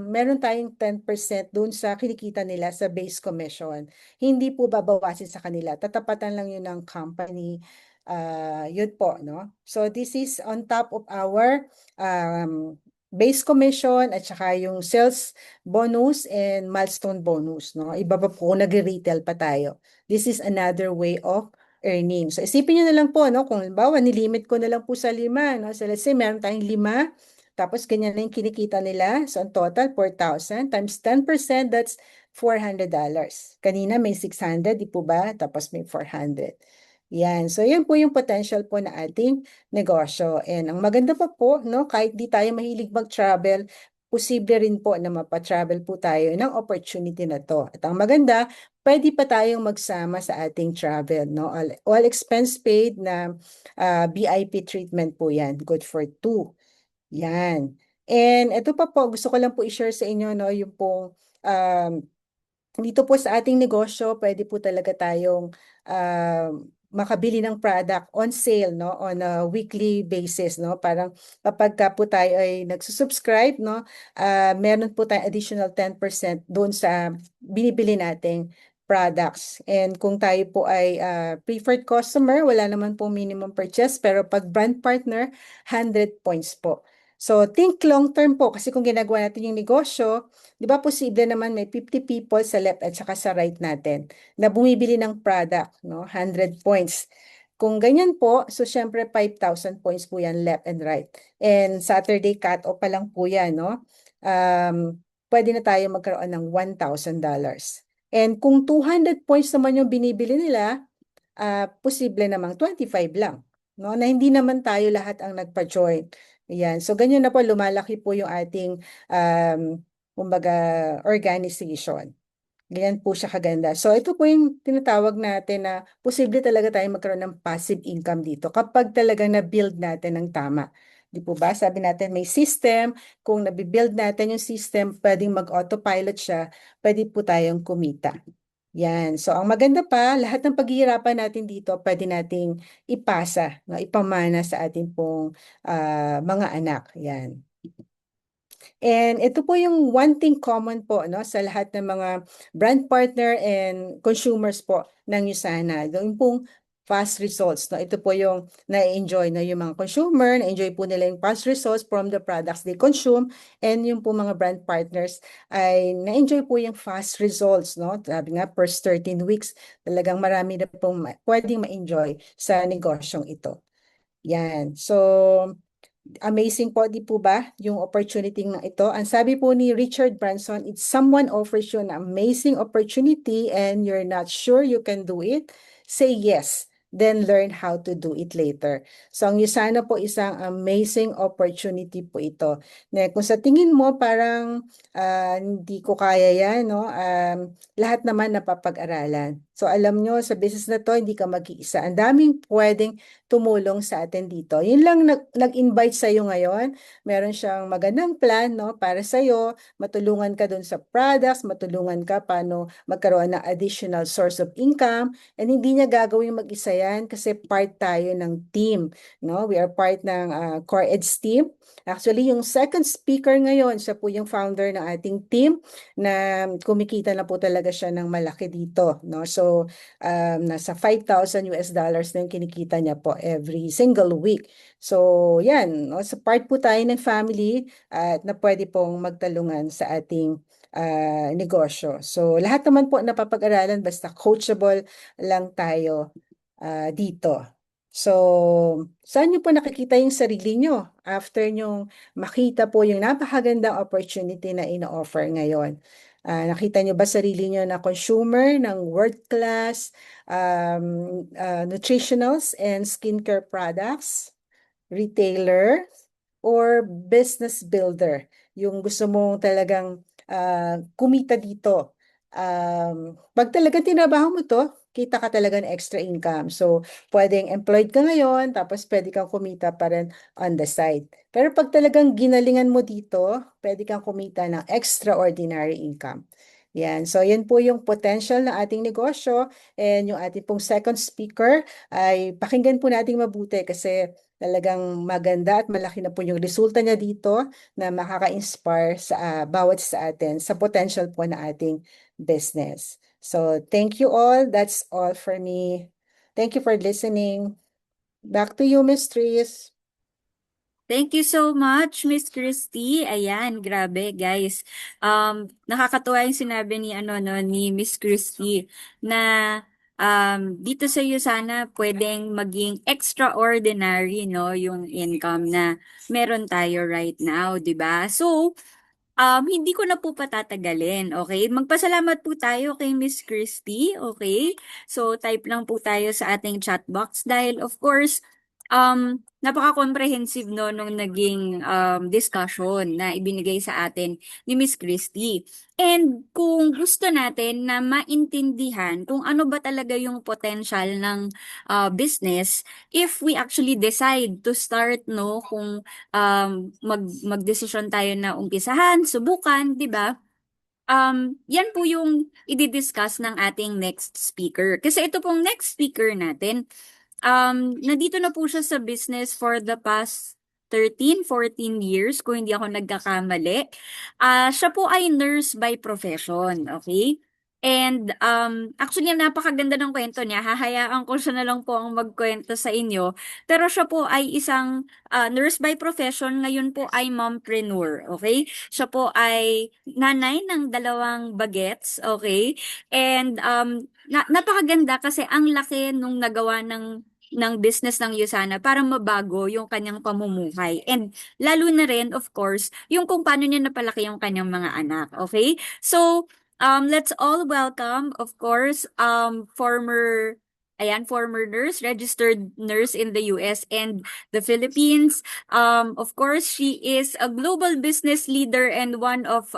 meron tayong 10% dun sa kinikita nila sa base commission. Hindi po babawasin sa kanila. Tatapatan lang yun ng company. Yun po, no? So this is on top of our base commission at saka yung sales bonus and milestone bonus, no? Iba pa po, nag-retail pa tayo. This is another way of earning. So isipin nyo na lang po, no? Kung halimbawa, nilimit ko na lang po sa 5, no? So let's say meron tayong 5, tapos ganyan na yung kinikita nila. So ang total, 4,000 times 10%, that's $400. Kanina may 600, di po ba? Tapos may 400. Yan. So yan po yung potential po na ating negosyo. And ang maganda pa po, no? Kahit di tayo mahilig mag-travel, posible rin po na mapatravel po tayo ng opportunity na to. At ang maganda, pwede pa tayong magsama sa ating travel, no? All expense paid na VIP treatment po yan. Good for two. Yan. And ito pa po, gusto ko lang po i-share sa inyo, no, yung pong um, dito po sa ating negosyo, pwede po talaga tayong makabili ng product on sale, no, on a weekly basis, no. Parang kapag ka po tayo ay nagsusubscribe, no, meron po tayong additional 10% doon sa binibili nating products. And kung tayo po ay preferred customer, wala naman po minimum purchase, pero pag brand partner, 100 points po. So think long term po, kasi kung ginagawa natin yung negosyo, di ba posible naman may 50 people sa left at saka sa right natin na bumibili ng product, no? 100 points. Kung ganyan po, so syempre 5,000 points po yan left and right. And Saturday cut-off pa lang po yan, no? Pwede na tayo magkaroon ng $1,000. And kung 200 points naman yung binibili nila, posible namang 25 lang, no? Na hindi naman tayo lahat ang nagpa-join. Ayan. So, ganyan na po, lumalaki po yung ating kumbaga, organization. Ganyan po siya kaganda. So, ito po yung tinatawag natin na posible talaga tayo magkaroon ng passive income dito kapag talaga na-build natin ng tama. Di po ba? Sabi natin may system. Kung nabibuild natin yung system, pwedeng mag-autopilot siya, pwede po tayong kumita. Yan. So, ang maganda pa, lahat ng paghihirapan natin dito, pwede nating ipasa, no, ipamana sa ating pong mga anak. Yan. And ito po yung one thing common po, no, sa lahat ng mga brand partner and consumers po ng USANA. Yung pong fast results, no. Ito po yung na-enjoy na yung mga consumer, na-enjoy po nila yung fast results from the products they consume, and yung po mga brand partners ay na-enjoy po yung fast results, no. Sabi nga, first 13 weeks, talagang marami na pong pwedeng ma-enjoy sa negosyong ito. Yan. So, amazing po, di po ba, yung opportunity na ito. Ang sabi po ni Richard Branson, it's someone offers you an amazing opportunity and you're not sure you can do it, say yes, then learn how to do it later. So ang USANA po isang amazing opportunity po ito. Na kung sa tingin mo parang hindi ko kaya yan, no? Lahat naman napapag-aralan. So alam nyo, sa business na to, hindi ka mag-iisa. Ang daming pwedeng tumulong sa atin dito. Yun lang nag-invite sa iyo ngayon. Meron siyang magandang plan, no, para sa iyo, matulungan ka dun sa products, matulungan ka paano magkaroon ng additional source of income, and hindi niya gagawin mag-isa yan kasi part tayo ng team, no? We are part ng Core Eds team. Actually, yung second speaker ngayon, siya po yung founder ng ating team na kumikita na po talaga siya ng malaki dito, no? So, nasa $5,000 na yung kinikita niya po every single week. So, yan, no? So part po tayo ng family at na pwede pong magtalungan sa ating negosyo. So, lahat naman po napapag-aralan basta coachable lang tayo dito. So, saan niyo po nakikita yung sarili niyo after nyong makita po yung napakagandang opportunity na ino-offer ngayon? Nakita niyo ba sarili niyo na consumer ng world-class nutritionals and skincare products? retailer, or business builder. Yung gusto mong talagang kumita dito. Pag talagang tinabaho mo to, kita ka talaga ng extra income. So, pwedeng employed ka ngayon, tapos pwede kang kumita pa rin on the side. Pero pag talagang ginalingan mo dito, pwede kang kumita ng extraordinary income. Yan. So, yan po yung potential ng ating negosyo. And yung ating pong second speaker ay pakinggan po nating mabuti kasi talagang maganda at malaki na po yung resulta niya dito na makaka-inspire sa bawat sa atin sa potential po na ating business. So, thank you all. That's all for me. Thank you for listening. Back to you, Miss Tris. Thank you so much, Miss Christy. Ayan, grabe, guys. Nakakatuwa yung sinabi ni ano no ni Miss Christy na dito sa iyo sana pwedeng maging extraordinary no yung income na meron tayo right now, 'di ba? So, hindi ko na po patatagalin, okay? Magpasalamat po tayo kay Miss Christy, okay? So, type lang po tayo sa ating chat box dahil of course, napaka-comprehensive no nung naging discussion na ibinigay sa atin ni Miss Christy. And kung gusto natin na maintindihan kung ano ba talaga yung potential ng business, if we actually decide to start no kung magdesisyon tayo na umpisahan, subukan, 'di ba? Yan po yung i-discuss ng ating next speaker. Kasi ito pong next speaker natin, nandito na po siya sa business for the past 13, 14 years, kung hindi ako nagkakamali. Siya po ay nurse by profession, okay? And actually, napakaganda ng kwento niya. Hahayaan ko siya na lang po ang magkwento sa inyo. Pero siya po ay isang nurse by profession. Ngayon po ay mompreneur, okay? Siya po ay nanay ng dalawang bagets, okay? And napakaganda kasi ang laki nung nagawa ng business ng Yusana para mabago yung kanyang pamumuhay. And lalo na rin, of course, yung kung paano niya napalaki yung kanyang mga anak. Okay? So, let's all welcome, of course, former nurse, registered nurse in the US and the Philippines. Of course, she is a global business leader and one of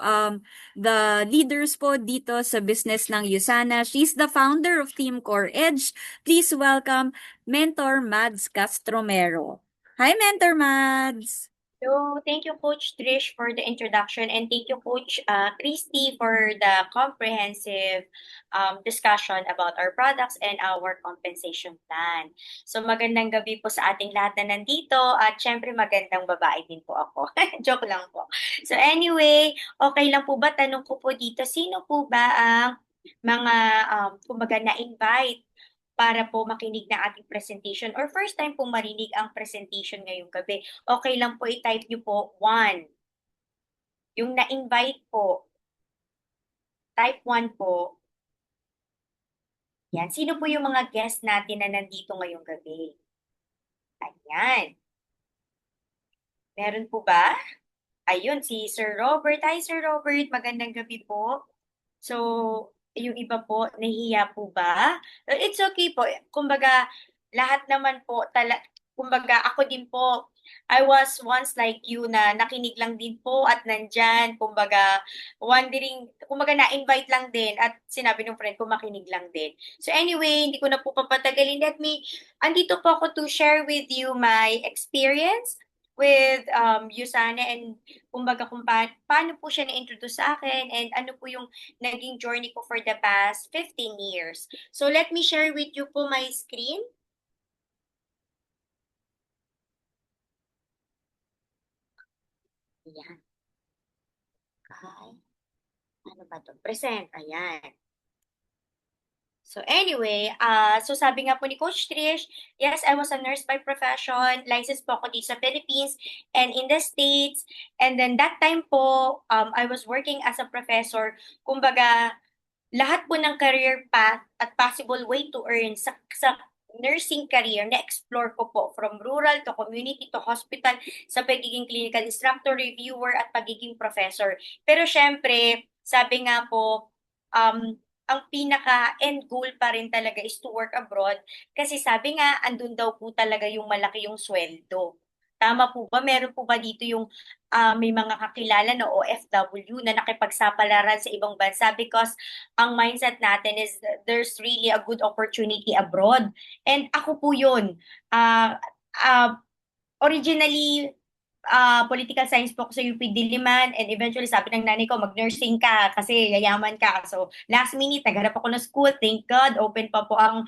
the leaders po dito sa business ng Yusana. She's the founder of Team Core Edge. Please welcome Mentor Mads Castromero. Hi, Mentor Mads! So, thank you, Coach Trish, for the introduction, and thank you, Coach Christy, for the comprehensive discussion about our products and our compensation plan. So, magandang gabi po sa ating lahat na nandito, at syempre magandang babae din po ako. Joke lang po. So, anyway, okay lang po ba? Tanong ko po dito, sino po ba ang mga, kumbaga, na-invite para po makinig ng ating presentation or first time pong marinig ang presentation ngayong gabi? Okay lang po, i-type nyo po 1. Yung na-invite po, type 1 po. Yan. Sino po yung mga guest natin na nandito ngayong gabi? Ayan. Meron po ba? Ayun, si Sir Robert. Hi, Sir Robert. Magandang gabi po. So, yung iba po, nahihiya po ba? It's okay po. Kumbaga, lahat naman po, kumbaga, ako din po, I was once like you na nakinig lang din po at nandyan, kumbaga, wondering, kumbaga na-invite lang din at sinabi ng friend ko makinig lang din. So anyway, hindi ko na po papatagalin. Andito po ako to share with you my experience with Yusana, and kumbaga kung paano po siya na-introduce sa akin and ano po yung naging journey ko for the past 15 years. So let me share with you po my screen. Ayan. Okay. Ano ba to? Present. Ayan. So anyway, so sabi nga po ni Coach Trish, yes, I was a nurse by profession, licensed po ako dito sa Philippines and in the States. And then that time po, I was working as a professor. Kumbaga, lahat po ng career path at possible way to earn sa nursing career na-explore ko po from rural to community to hospital sa pagiging clinical instructor, reviewer at pagiging professor. Pero syempre, sabi nga po, ang pinaka-end goal pa rin talaga is to work abroad kasi sabi nga, andun daw po talaga yung malaki yung sweldo. Tama po ba? Meron po ba dito yung may mga kakilala na OFW na nakipagsapalaran sa ibang bansa because ang mindset natin is there's really a good opportunity abroad. And ako po yun. Ah, ah, Originally, political science po ako sa UP Diliman and eventually sabi ng nanay ko, mag-nursing ka kasi yayaman ka. So, last minute, naghanap ako ng school. Thank God, open pa po ang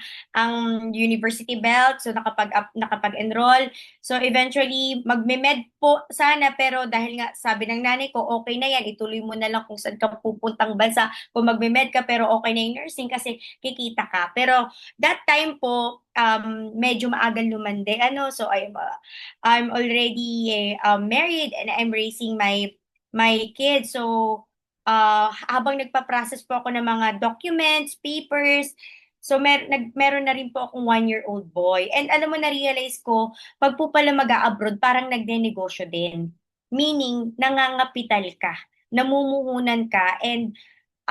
university belt. So, nakapag-enroll. So, eventually, magme-med po sana pero dahil nga sabi ng nanay ko, okay na yan, ituloy mo na lang kung saan ka pupuntang bansa. Kung magme-med ka pero okay na yung nursing kasi kikita ka. Pero that time po, medyo maagang lumande. So I'm already married and I'm raising my kids. So habang nagpa-process po ako ng mga documents, papers, so meron na rin po akong 1-year-old boy. And alam mo, na-realize ko, pag po pala mag-a-abroad, parang nagne-negosyo din. Meaning, nangangapital ka, namumuhunan ka, and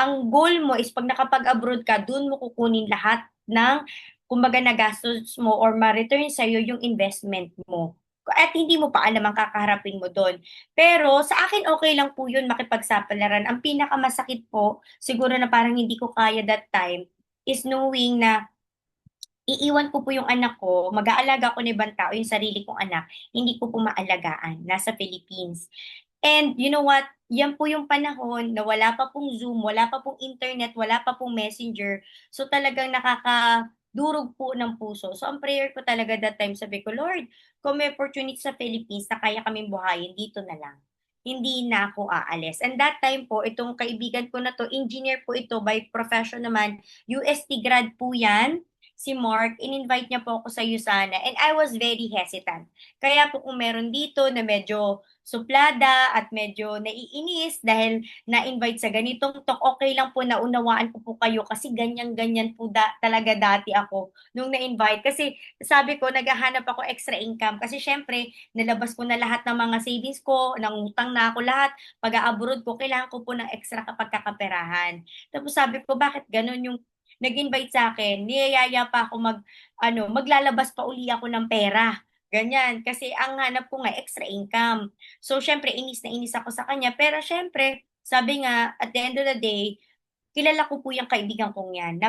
ang goal mo is pag nakapag-abroad ka, dun mo kukunin lahat ng kumbaga nagastos mo or ma-return sa'yo yung investment mo. At hindi mo pa alam ang kakaharapin mo doon. Pero sa akin okay lang po yun makipagsapalaran. Ang pinakamasakit po, siguro na parang hindi ko kaya that time, is knowing na iiwan ko po yung anak ko, mag-aalaga ko ng ibang tao, yung sarili kong anak, hindi ko po maalagaan, nasa Philippines. And you know what? Yan po yung panahon na wala pa pong Zoom, wala pa pong internet, wala pa pong Messenger. So talagang nakakadurog po ng puso. So ang prayer ko talaga that time, sabi ko, Lord, kung may opportunity sa Philippines na kaya kaming buhayin, dito na lang. Hindi na ako aalis. And that time po, itong kaibigan ko na to, engineer po ito by profession naman, UST grad po yan, si Mark, in-invite niya po ako sa USANA and I was very hesitant. Kaya po kung meron dito na medyo suplada at medyo naiinis dahil na-invite sa ganitong talk, okay lang po, naunawaan ko po kayo kasi ganyan-ganyan po talaga dati ako nung na-invite. Kasi sabi ko, naghahanap ako extra income kasi syempre, nalabas ko na lahat ng mga savings ko, nangutang na ako lahat. Pag-abroad ko, kailangan ko po ng extra kapagkakaperahan. Tapos sabi ko, bakit ganun yung nag-invite sa akin, niyayaya pa ako maglalabas pa uli ako ng pera. Ganyan. Kasi ang hanap ko nga, extra income. So, syempre, inis na inis ako sa kanya. Pero syempre, sabi nga, at the end of the day, kilala ko po yung kaibigan kong yan.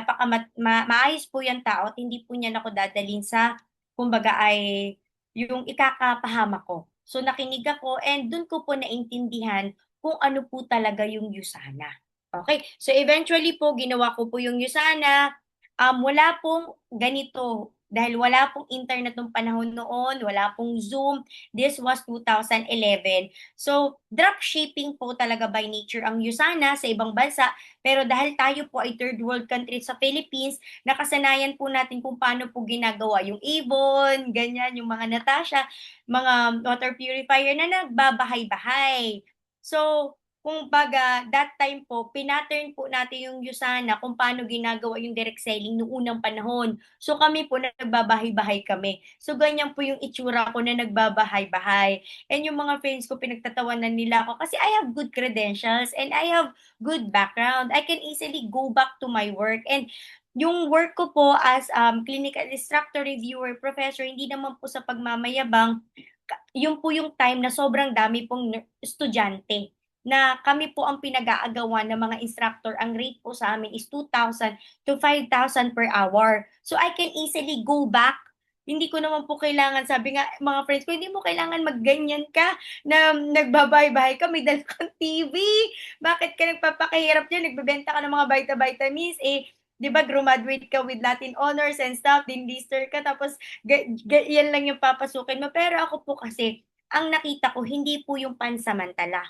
Maayos po yung tao at hindi po niya ako dadalhin sa, kumbaga ay, yung ikakapahama ko. So, nakinig ako and dun ko po naintindihan kung ano po talaga yung Yusana. Okay, so eventually po, ginawa ko po yung Yusana. Wala pong ganito. Dahil wala pong internet nung panahon noon, wala pong Zoom. This was 2011. So, drop shipping po talaga by nature ang Yusana sa ibang bansa. Pero dahil tayo po ay third world country sa Philippines, nakasanayan po natin kung paano po ginagawa yung Avon, ganyan, yung mga Natasha, mga water purifier na nagbabahay-bahay. So, kung baga, that time po, pinattern po natin yung Yusana kung paano ginagawa yung direct selling noong unang panahon. So kami po, nagbabahay-bahay kami. So ganyan po yung itsura ko na nagbabahay-bahay. And yung mga friends ko, pinagtatawanan nila ako kasi I have good credentials and I have good background. I can easily go back to my work. And yung work ko po as clinical instructor, reviewer, professor, hindi naman po sa pagmamayabang, yun po yung time na sobrang dami pong estudyante na kami po ang pinag-aagawan ng mga instructor. Ang rate po sa amin is 2,000 to 5,000 per hour. So I can easily go back. Hindi ko naman po kailangan, sabi nga mga friends ko, hindi mo kailangan magganyan ka na nagbabay-bahay ka, may dala kang TV. Bakit ka nagpapakahirap dyan? Nagbebenta ka ng mga vitamins, di ba, graduate ka with Latin honors and stuff, din lister ka, tapos yan lang yung papasukin mo. Pero ako po kasi, ang nakita ko, hindi po yung pansamantala.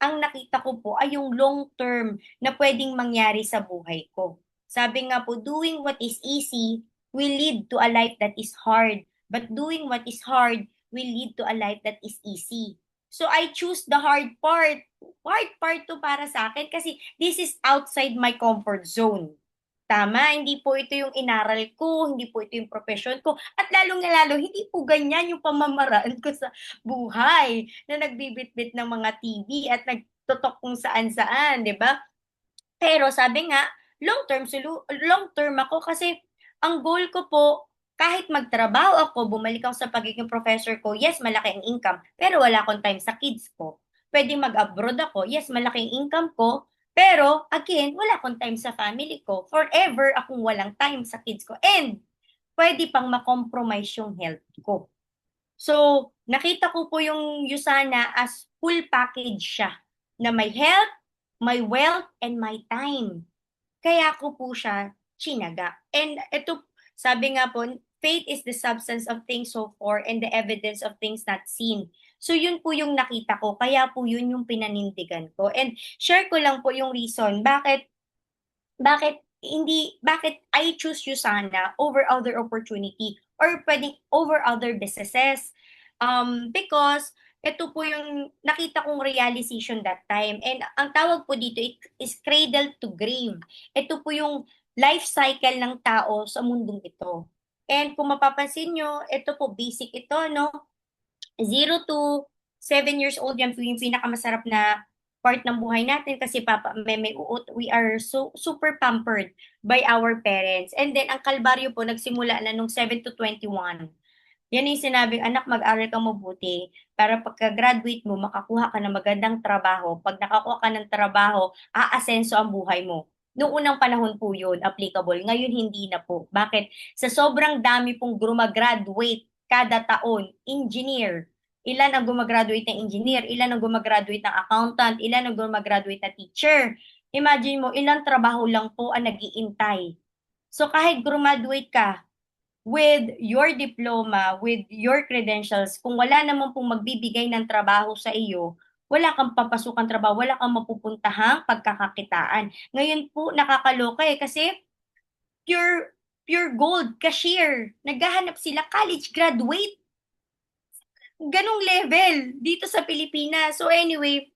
Ang nakita ko po ay yung long term na pwedeng mangyari sa buhay ko. Sabi nga po, doing what is easy will lead to a life that is hard. But doing what is hard will lead to a life that is easy. So I choose the hard part. Hard part to para sa akin kasi this is outside my comfort zone. Tama, hindi po ito yung inaral ko, hindi po ito yung profession ko, at lalong na lalo, hindi po ganyan yung pamamaraan ko sa buhay na nagbibitbit ng mga TV at nagtotok kung saan-saan, di ba? Pero sabi nga, long term ako kasi ang goal ko po, kahit magtrabaho ako, bumalik ako sa pagiging professor ko, yes, malaki ang income, pero wala akong time sa kids ko. Pwedeng mag-abroad ako, yes, malaki ang income ko, pero again, wala akong time sa family ko. Forever akong walang time sa kids ko. And pwede pang makompromise yung health ko. So, nakita ko po yung Usana as full package siya na may health, may wealth, and may time. Kaya ko po siya chinaga. And ito, sabi nga po, faith is the substance of things hoped for and the evidence of things not seen. So yun po yung nakita ko, kaya po yun yung pinanindigan ko. And share ko lang po yung reason bakit I choose Usana over other opportunity or pwedeng over other businesses. Because ito po yung nakita kong realization that time. And ang tawag po dito is cradle to grave. Ito po yung life cycle ng tao sa mundong ito. And kung mapapansin nyo, ito po basic ito, no? 0 to 7 years old, yan po yung pinakamasarap na part ng buhay natin kasi may uot, we are so super pampered by our parents. And then ang kalbaryo po nagsimula na nung 7 to 21. Yan yung sinabing, anak, mag-aral ka mabuti para pagka-graduate mo, makakuha ka ng magandang trabaho. Pag nakakuha ka ng trabaho, aasenso ang buhay mo. Noong unang panahon po yun, applicable. Ngayon, hindi na po. Bakit? Sa sobrang dami pong gumagraduate kada taon, engineer. Ilan ang gumagraduate ng engineer? Ilan ang gumagraduate ng accountant? Ilan ang gumagraduate na teacher? Imagine mo, ilang trabaho lang po ang nag-iintay. So kahit graduate ka, with your diploma, with your credentials, kung wala naman pong magbibigay ng trabaho sa iyo, wala kang papasukang trabaho, wala kang mapupuntahang pagkakakitaan. Ngayon po, nakakaloka kasi pure pure gold, cashier, naghahanap sila college graduate, ganong level dito sa Pilipinas. So anyway,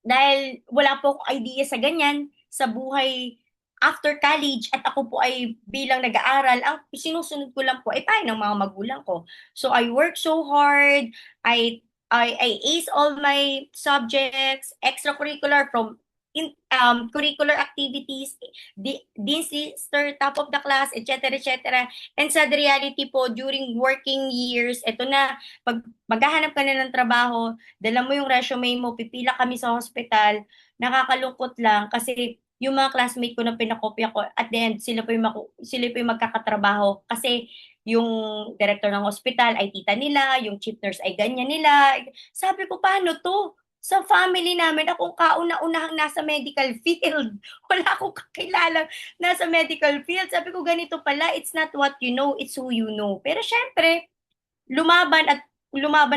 dahil wala po akong idea sa ganyan, sa buhay after college at ako po ay bilang nag-aaral, ang sinusunod ko lang po ay payo ng mga magulang ko. So I work so hard, I ace all my subjects, extracurricular from curricular activities, dean sister, top of the class, etc. etc. And sa reality po, during working years, ito na, pag maghahanap ka na ng trabaho, dala mo yung resume mo, pipila kami sa hospital, nakakalungkot lang kasi yung mga classmate ko na pinakopya ko, at the end, sila po yung magkakatrabaho. Kasi yung director ng hospital ay tita nila, yung chief nurse ay ganyan nila. Sabi ko, paano to? Sa family namin, akong kauna-unahang nasa medical field. Wala akong kakilala nasa medical field. Sabi ko, ganito pala, it's not what you know, it's who you know. Pero syempre, lumaban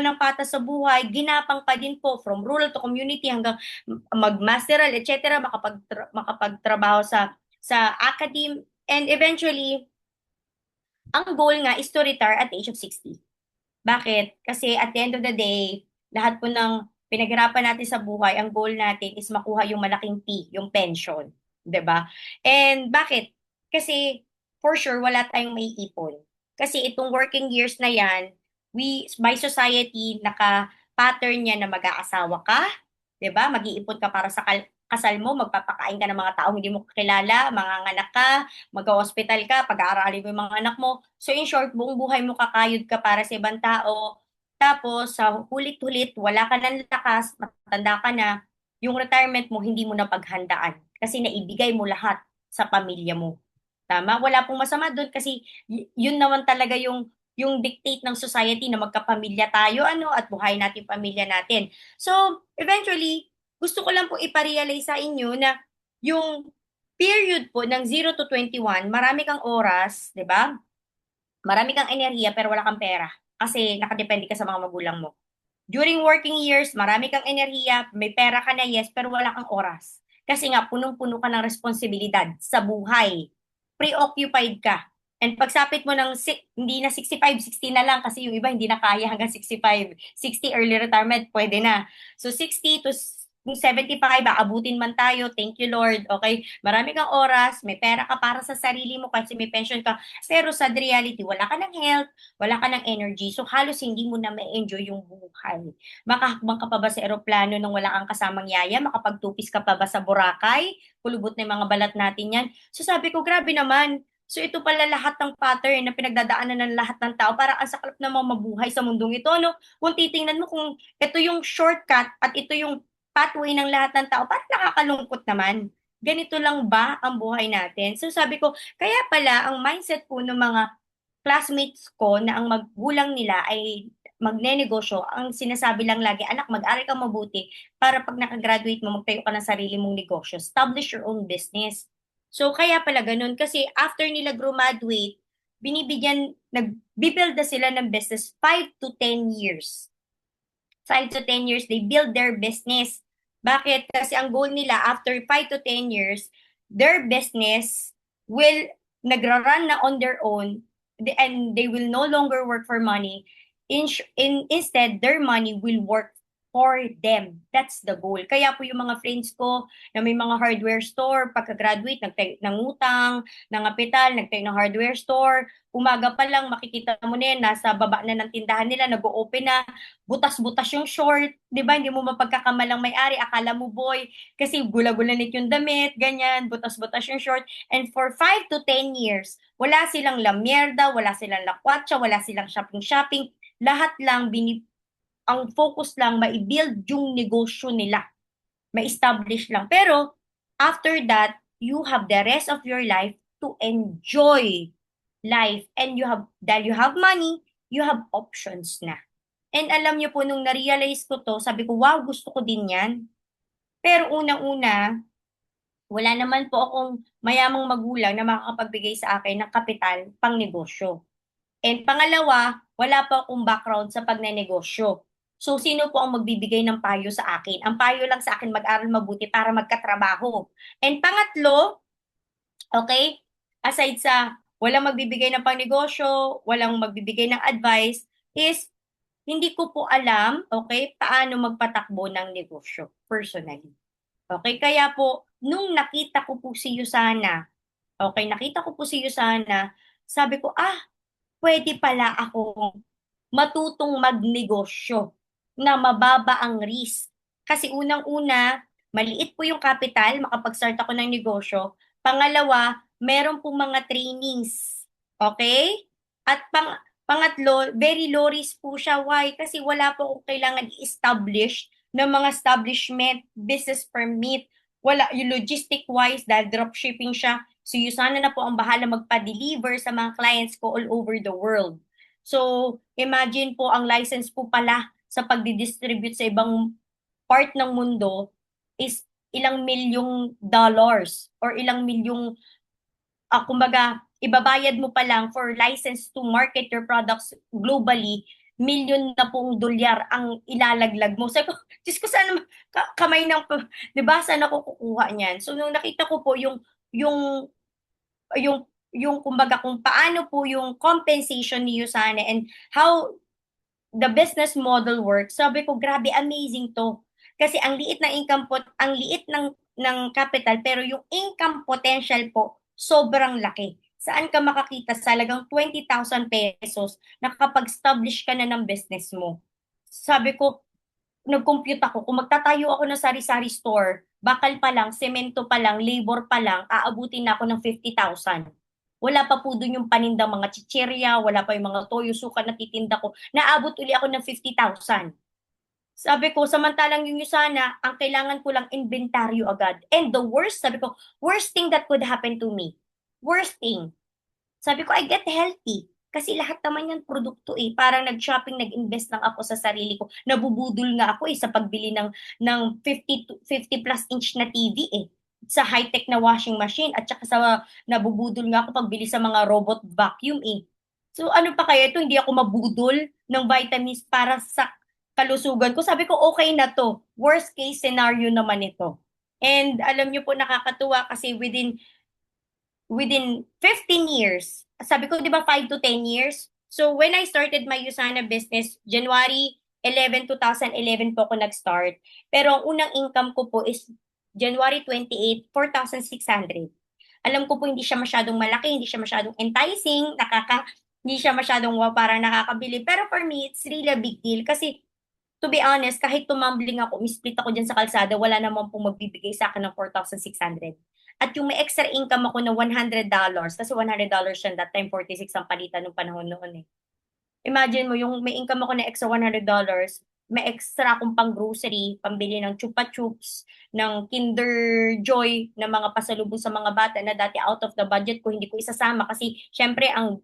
ng patas sa buhay, ginapang pa din po from rural to community hanggang mag-masteral, etc., makapagtrabaho sa academe, and eventually, ang goal nga is to retire at the age of 60. Bakit? Kasi at the end of the day, lahat po ng pinaghirapan natin sa buhay, ang goal natin is makuha yung malaking P, yung pension. 'Di ba? And bakit? Kasi for sure, wala tayong maiipon. Kasi itong working years na yan, by society, naka-pattern niya na mag-aasawa ka, 'di ba? Mag-iipon ka para sa kasal mo, magpapakain ka ng mga taong hindi mo kakilala, manganganak ka, mag-hospital ka, pag-aaralin mo yung mga anak mo. So in short, buong buhay mo kakayod ka para sa ibang tao. Tapos sa hulit-hulit, wala ka ng lakas, matanda ka na, yung retirement mo hindi mo na paghandaan kasi naibigay mo lahat sa pamilya mo. Tama? Wala pong masama doon kasi yun naman talaga yung dictate ng society na magkapamilya tayo ano at buhay natin pamilya natin. So, eventually, gusto ko lang po iparealize sa inyo na yung period po ng 0 to 21, marami kang oras, 'di ba? Marami kang enerhiya pero wala kang pera kasi nakadepende ka sa mga magulang mo. During working years, marami kang enerhiya, may pera ka na, yes, pero wala kang oras. Kasi nga, punong-puno ka ng responsibilidad sa buhay. Preoccupied ka. And pagsapit mo ng, hindi na 65, 60 na lang kasi yung iba hindi na kaya hanggang 65. 60 early retirement, pwede na. So 60 to kung 75, aabutin man tayo, thank you Lord, okay? Marami kang oras, may pera ka para sa sarili mo kasi may pension ka, pero sa reality, wala ka ng health, wala ka ng energy, so halos hindi mo na ma-enjoy yung buhay. Makahakbang ka pa ba sa eroplano nang wala kang kasamang yaya? Makapagtupis ka pa ba sa Boracay? Kulubot na yung mga balat natin yan. So sabi ko, grabe naman, So ito pala lahat ng pattern na pinagdadaanan ng lahat ng tao para ang saklap na mabuhay sa mundong ito, no? Kung titingnan mo kung ito yung shortcut at ito yung pathway ng lahat ng tao, parang nakakalungkot naman. Ganito lang ba ang buhay natin? So sabi ko, kaya pala ang mindset po ng mga classmates ko na ang magulang nila ay magnenegosyo, ang sinasabi lang lagi, anak, mag-aral ka mabuti para pag nakagraduate mo, magtayo ka ng sarili mong negosyo. Establish your own business. So, kaya pala ganun. Kasi after nila graduate, nag-build na sila ng business 5 to 10 years. 5 to 10 years, they build their business. Bakit? Kasi ang goal nila, after 5 to 10 years, their business will nagra-run na on their own and they will no longer work for money. Instead, their money will work for them. That's the goal. Kaya po yung mga friends ko na may mga hardware store, pagka-graduate, nagtayo ng utang, ng kapital, nagtayo ng hardware store, umaga pa lang, makikita mo na yan, nasa baba na ng tindahan nila, nag-open na, butas-butas yung short, di ba? Hindi mo mapagkakamalang may-ari, akala mo boy, kasi gula-gulanit yung damit, ganyan, butas-butas yung short. And for 5 to 10 years, wala silang lamierda, wala silang lakwatsa, wala silang shopping-shopping, lahat lang, ang focus lang, ma-build yung negosyo nila, ma-establish lang. Pero, after that, you have the rest of your life to enjoy life. And dahil you have money, you have options na. And alam niyo po, nung na-realize ko to, sabi ko, wow, gusto ko din yan. Pero unang-una, wala naman po akong mayamang magulang na makakapagbigay sa akin ng kapital pang negosyo. And pangalawa, wala pa akong background sa pagnenegosyo. So, sino po ang magbibigay ng payo sa akin? Ang payo lang sa akin, mag-aral mabuti para magkatrabaho. And pangatlo, okay, aside sa walang magbibigay ng pangnegosyo, walang magbibigay ng advice, is hindi ko po alam, okay, paano magpatakbo ng negosyo personally. Okay, kaya po, nung nakita ko po si Yusana, sabi ko, pwede pala akong matutong magnegosyo na mababa ang risk. Kasi unang-una, maliit po yung capital, makapag-start ako ng negosyo. Pangalawa, meron pong mga trainings. Okay? At pangatlo, very low risk po siya. Why? Kasi wala po akong kailangan i-establish ng mga establishment, business permit, wala, yung logistic-wise, dahil dropshipping siya. So, Yusana na po ang bahala magpa-deliver sa mga clients ko all over the world. So, imagine po, ang license po pala sa pagdi-distribute sa ibang part ng mundo is ilang milyong dollars or ilang milyong, kumbaga, ibabayad mo pa lang for license to market your products globally, milyon na pong dolyar ang ilalaglag mo. Sabi ko, Diyos ko, saan kamay ng, di ba, saan ako kukuha niyan? So, nung nakita ko po yung, kumbaga, kung paano po yung compensation ni Yusana and how the business model works, sabi ko, grabe, amazing to. Kasi ang liit ng income po, ang liit ng capital, pero yung income potential po, sobrang laki. Saan ka makakita sa halagang 20,000 pesos na kapag-establish ka na ng business mo? Sabi ko, nag-compute ako, kung magtatayo ako ng sari-sari store, bakal pa lang, semento pa lang, labor pa lang, aabutin na ako ng 50,000. Wala pa po dun yung panindang mga chichirya, wala pa yung mga toyo, suka na titinda ko. Naabot uli ako ng 50,000. Sabi ko, samantalang yung Yusana, ang kailangan ko lang inventaryo agad. And the worst, sabi ko, worst thing that could happen to me. Worst thing. Sabi ko, I get healthy. Kasi lahat naman yan produkto eh. Parang nag-shopping, nag-invest lang ako sa sarili ko. Nabubudol nga ako sa pagbili ng 50 plus inch na TV eh. Sa high-tech na washing machine at saka sa nabubudol nga ako pagbili sa mga robot vacuum eh. So ano pa kaya ito? Hindi ako mabudol ng vitamins para sa kalusugan ko. Sabi ko, okay na to. Worst case scenario naman ito. And alam niyo po, nakakatuwa kasi within 15 years, sabi ko, di ba 5 to 10 years? So when I started my Yusana business, January 11, 2011 po ako nag-start. Pero ang unang income ko po is January 28, 4,600. Alam ko po hindi siya masyadong malaki, hindi siya masyadong enticing, hindi siya masyadong parang nakakabili. Pero for me, it's really a big deal kasi to be honest, kahit tumambling ako, misplit ako dyan sa kalsada, wala naman pong magbibigay sa akin ng 4,600. at yung may extra income ako na $100, kasi $100 yan, that time 46 ang palitan nung panahon noon eh. Imagine mo, yung may income ako na extra $100, may extra akong pang grocery, pambili ng Chupa Chups, ng Kinder Joy, na mga pasalubong sa mga bata na dati out of the budget ko, hindi ko isasama kasi syempre ang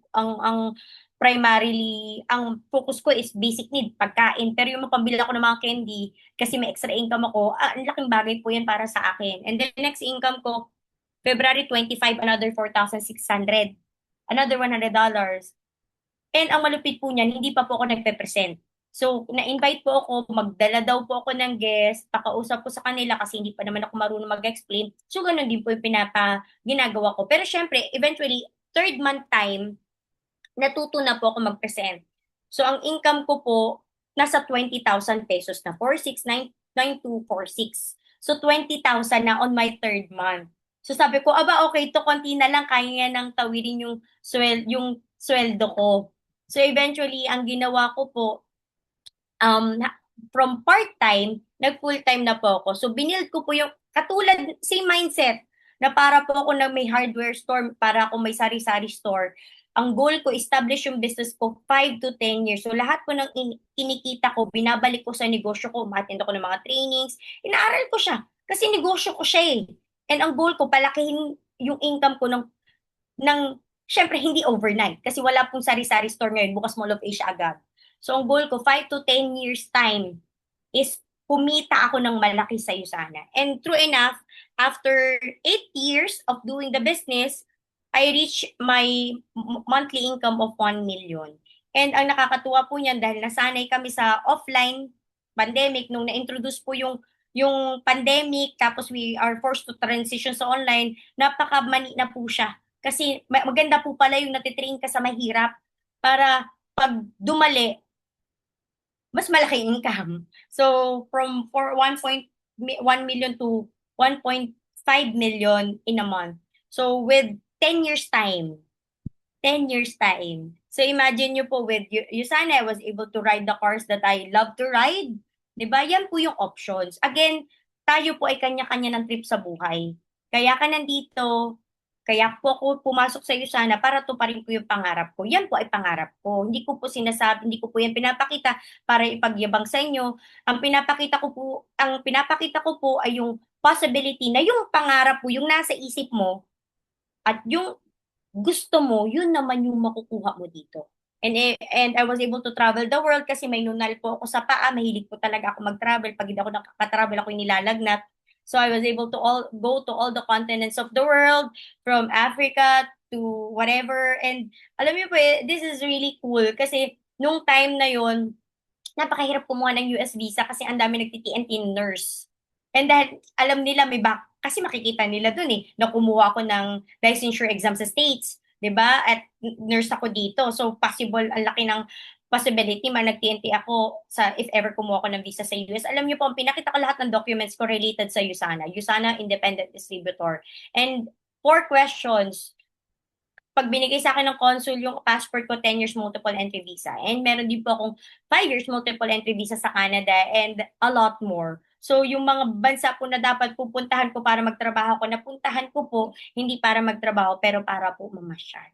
primarily, ang focus ko is basic need, pagkain. Pero yung mapambili ako ng mga candy, kasi may extra income ako, ang laking bagay po yan para sa akin. And then next income ko, February 25, another 4,600. Another $100. And ang malupit po niyan, hindi pa po ako nagpe-present. So, na-invite po ako, magdala daw po ako ng guest, pakausap po sa kanila kasi hindi pa naman ako marunong mag-explain. So, ganun din po yung ginagawa ko. Pero syempre, eventually, third month time, natuto na po ako mag-present. So, ang income ko po, nasa 20,000 pesos na, 4,692,46. So, 20,000 na on my third month. So, sabi ko, aba, okay, to konti na lang, kaya niya nang tawirin yung sweldo ko. So, eventually, ang ginawa ko po, from part-time, nag-full-time na po ako. So, binild ko po yung, katulad, same mindset, na para po ako na may hardware store, para ako may sari-sari store. Ang goal ko, establish yung business ko 5 to 10 years. So, lahat po ng kinikita ko, binabalik ko sa negosyo ko, umattend ako ng mga trainings, inaaral ko siya. Kasi negosyo ko siya eh. And ang goal ko, palakihin yung income ko ng syempre, hindi overnight. Kasi wala pong sari-sari store ngayon, bukas Mall of Asia agad. So, ang goal ko, 5 to 10 years time is kumita ako ng malaki sa Usana. And true enough, after 8 years of doing the business, I reached my monthly income of 1 million. And ang nakakatuwa po niyan, dahil nasanay kami sa offline pandemic, nung na-introduce po yung pandemic, tapos we are forced to transition sa online, napaka-mani na po siya. Kasi maganda po pala yung natitrain ka sa mahirap para pag dumali, mas malaki income. So, from 1 million to 1.5 million in a month. So, with 10 years time, 10 years time. So, imagine nyo po with Usana, I was able to ride the cars that I love to ride. Diba? Yan po yung options. Again, tayo po ay kanya-kanya ng trip sa buhay. Kaya ka nandito, kaya po ako pumasok sa Usana para tuparin ko yung pangarap ko. Yan po ay pangarap ko. Hindi ko po sinasabi, hindi ko po yan pinapakita para ipagyabang sa inyo. Ang pinapakita ko po ay yung possibility na yung pangarap po, yung nasa isip mo, at yung gusto mo, yun naman yung makukuha mo dito. And I was able to travel the world kasi may nunal po ako sa paa. Mahilig po talaga ako mag-travel. Pag hindi ako nakaka-travel, ako yung nilalagnat. So I was able to go to all the continents of the world, from Africa to whatever. And alam niyo po, this is really cool kasi nung time na yun, napakahirap kumuha ng US visa kasi ang dami nagti-TNT nurse. And dahil alam nila kasi makikita nila dun eh, na kumuha ako ng licensure exam sa States, 'di ba? At nurse ako dito. So possible, ang laki ng possibility nag-TNT ako if ever kumuha ako ng visa sa US. Alam niyo po, pinakita ko lahat ng documents ko related sa Usana. Usana Independent Distributor. And 4 questions. Pag binigay sa akin ng consul yung passport ko, 10 years multiple entry visa. And meron din po akong 5 years multiple entry visa sa Canada and a lot more. So yung mga bansa po na dapat pupuntahan ko para magtrabaho ko, napuntahan ko po, hindi para magtrabaho, pero para po mamasyal.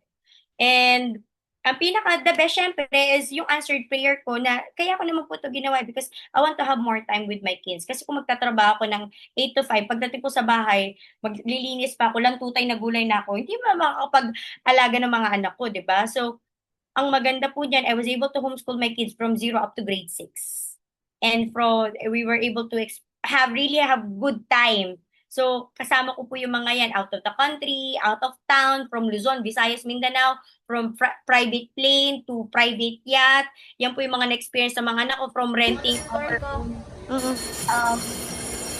And ang pinaka-the best, syempre, is yung answered prayer ko na kaya ko naman po ito ginawa because I want to have more time with my kids. Kasi kung magtatrabaho ako ng 8 to 5, pagdating ko sa bahay, maglilinis pa ako, lantutay na gulay na ako, hindi ba makakapag-alaga ng mga anak ko, di ba? So, ang maganda po dyan, I was able to homeschool my kids from 0 up to grade 6. And we were able to really have good time. So, kasama ko po yung mga yan out of the country, out of town, from Luzon, Visayas, Mindanao, from private plane to private yacht. Yan po yung mga na-experience sa mga anak ko, from renting our own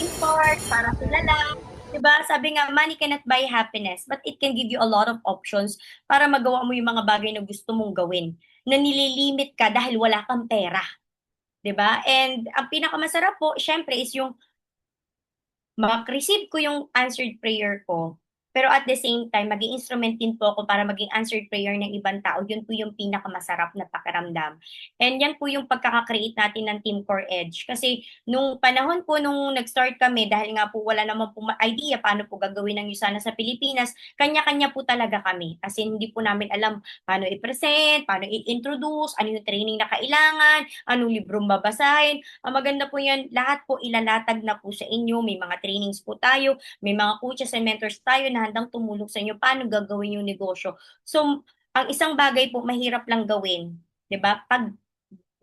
import para sila lang. Diba? Sabi nga, money cannot buy happiness, but it can give you a lot of options para magawa mo yung mga bagay na gusto mong gawin, na nililimit ka dahil wala kang pera. Diba? And ang pinakamasarap po, syempre, is yung mak-receive ko yung answered prayer ko. Pero at the same time, maging instrument din po ako para maging answered prayer ng ibang tao. Yun po yung pinakamasarap na pakiramdam. And yan po yung pagkaka-create natin ng Team Core Edge. Kasi nung panahon po nung nag-start kami, dahil nga po wala naman po idea paano po gagawin ng Yusana sa Pilipinas, kanya-kanya po talaga kami. Kasi hindi po namin alam paano i-present, paano i-introduce, ano yung training na kailangan, anong librong babasahin. Ang maganda po yan, lahat po ilalatag na po sa inyo. May mga trainings po tayo, may mga coaches and mentors tayo na handang tumulong sa inyo paano gagawin yung negosyo. So, ang isang bagay po mahirap lang gawin, 'di ba? Pag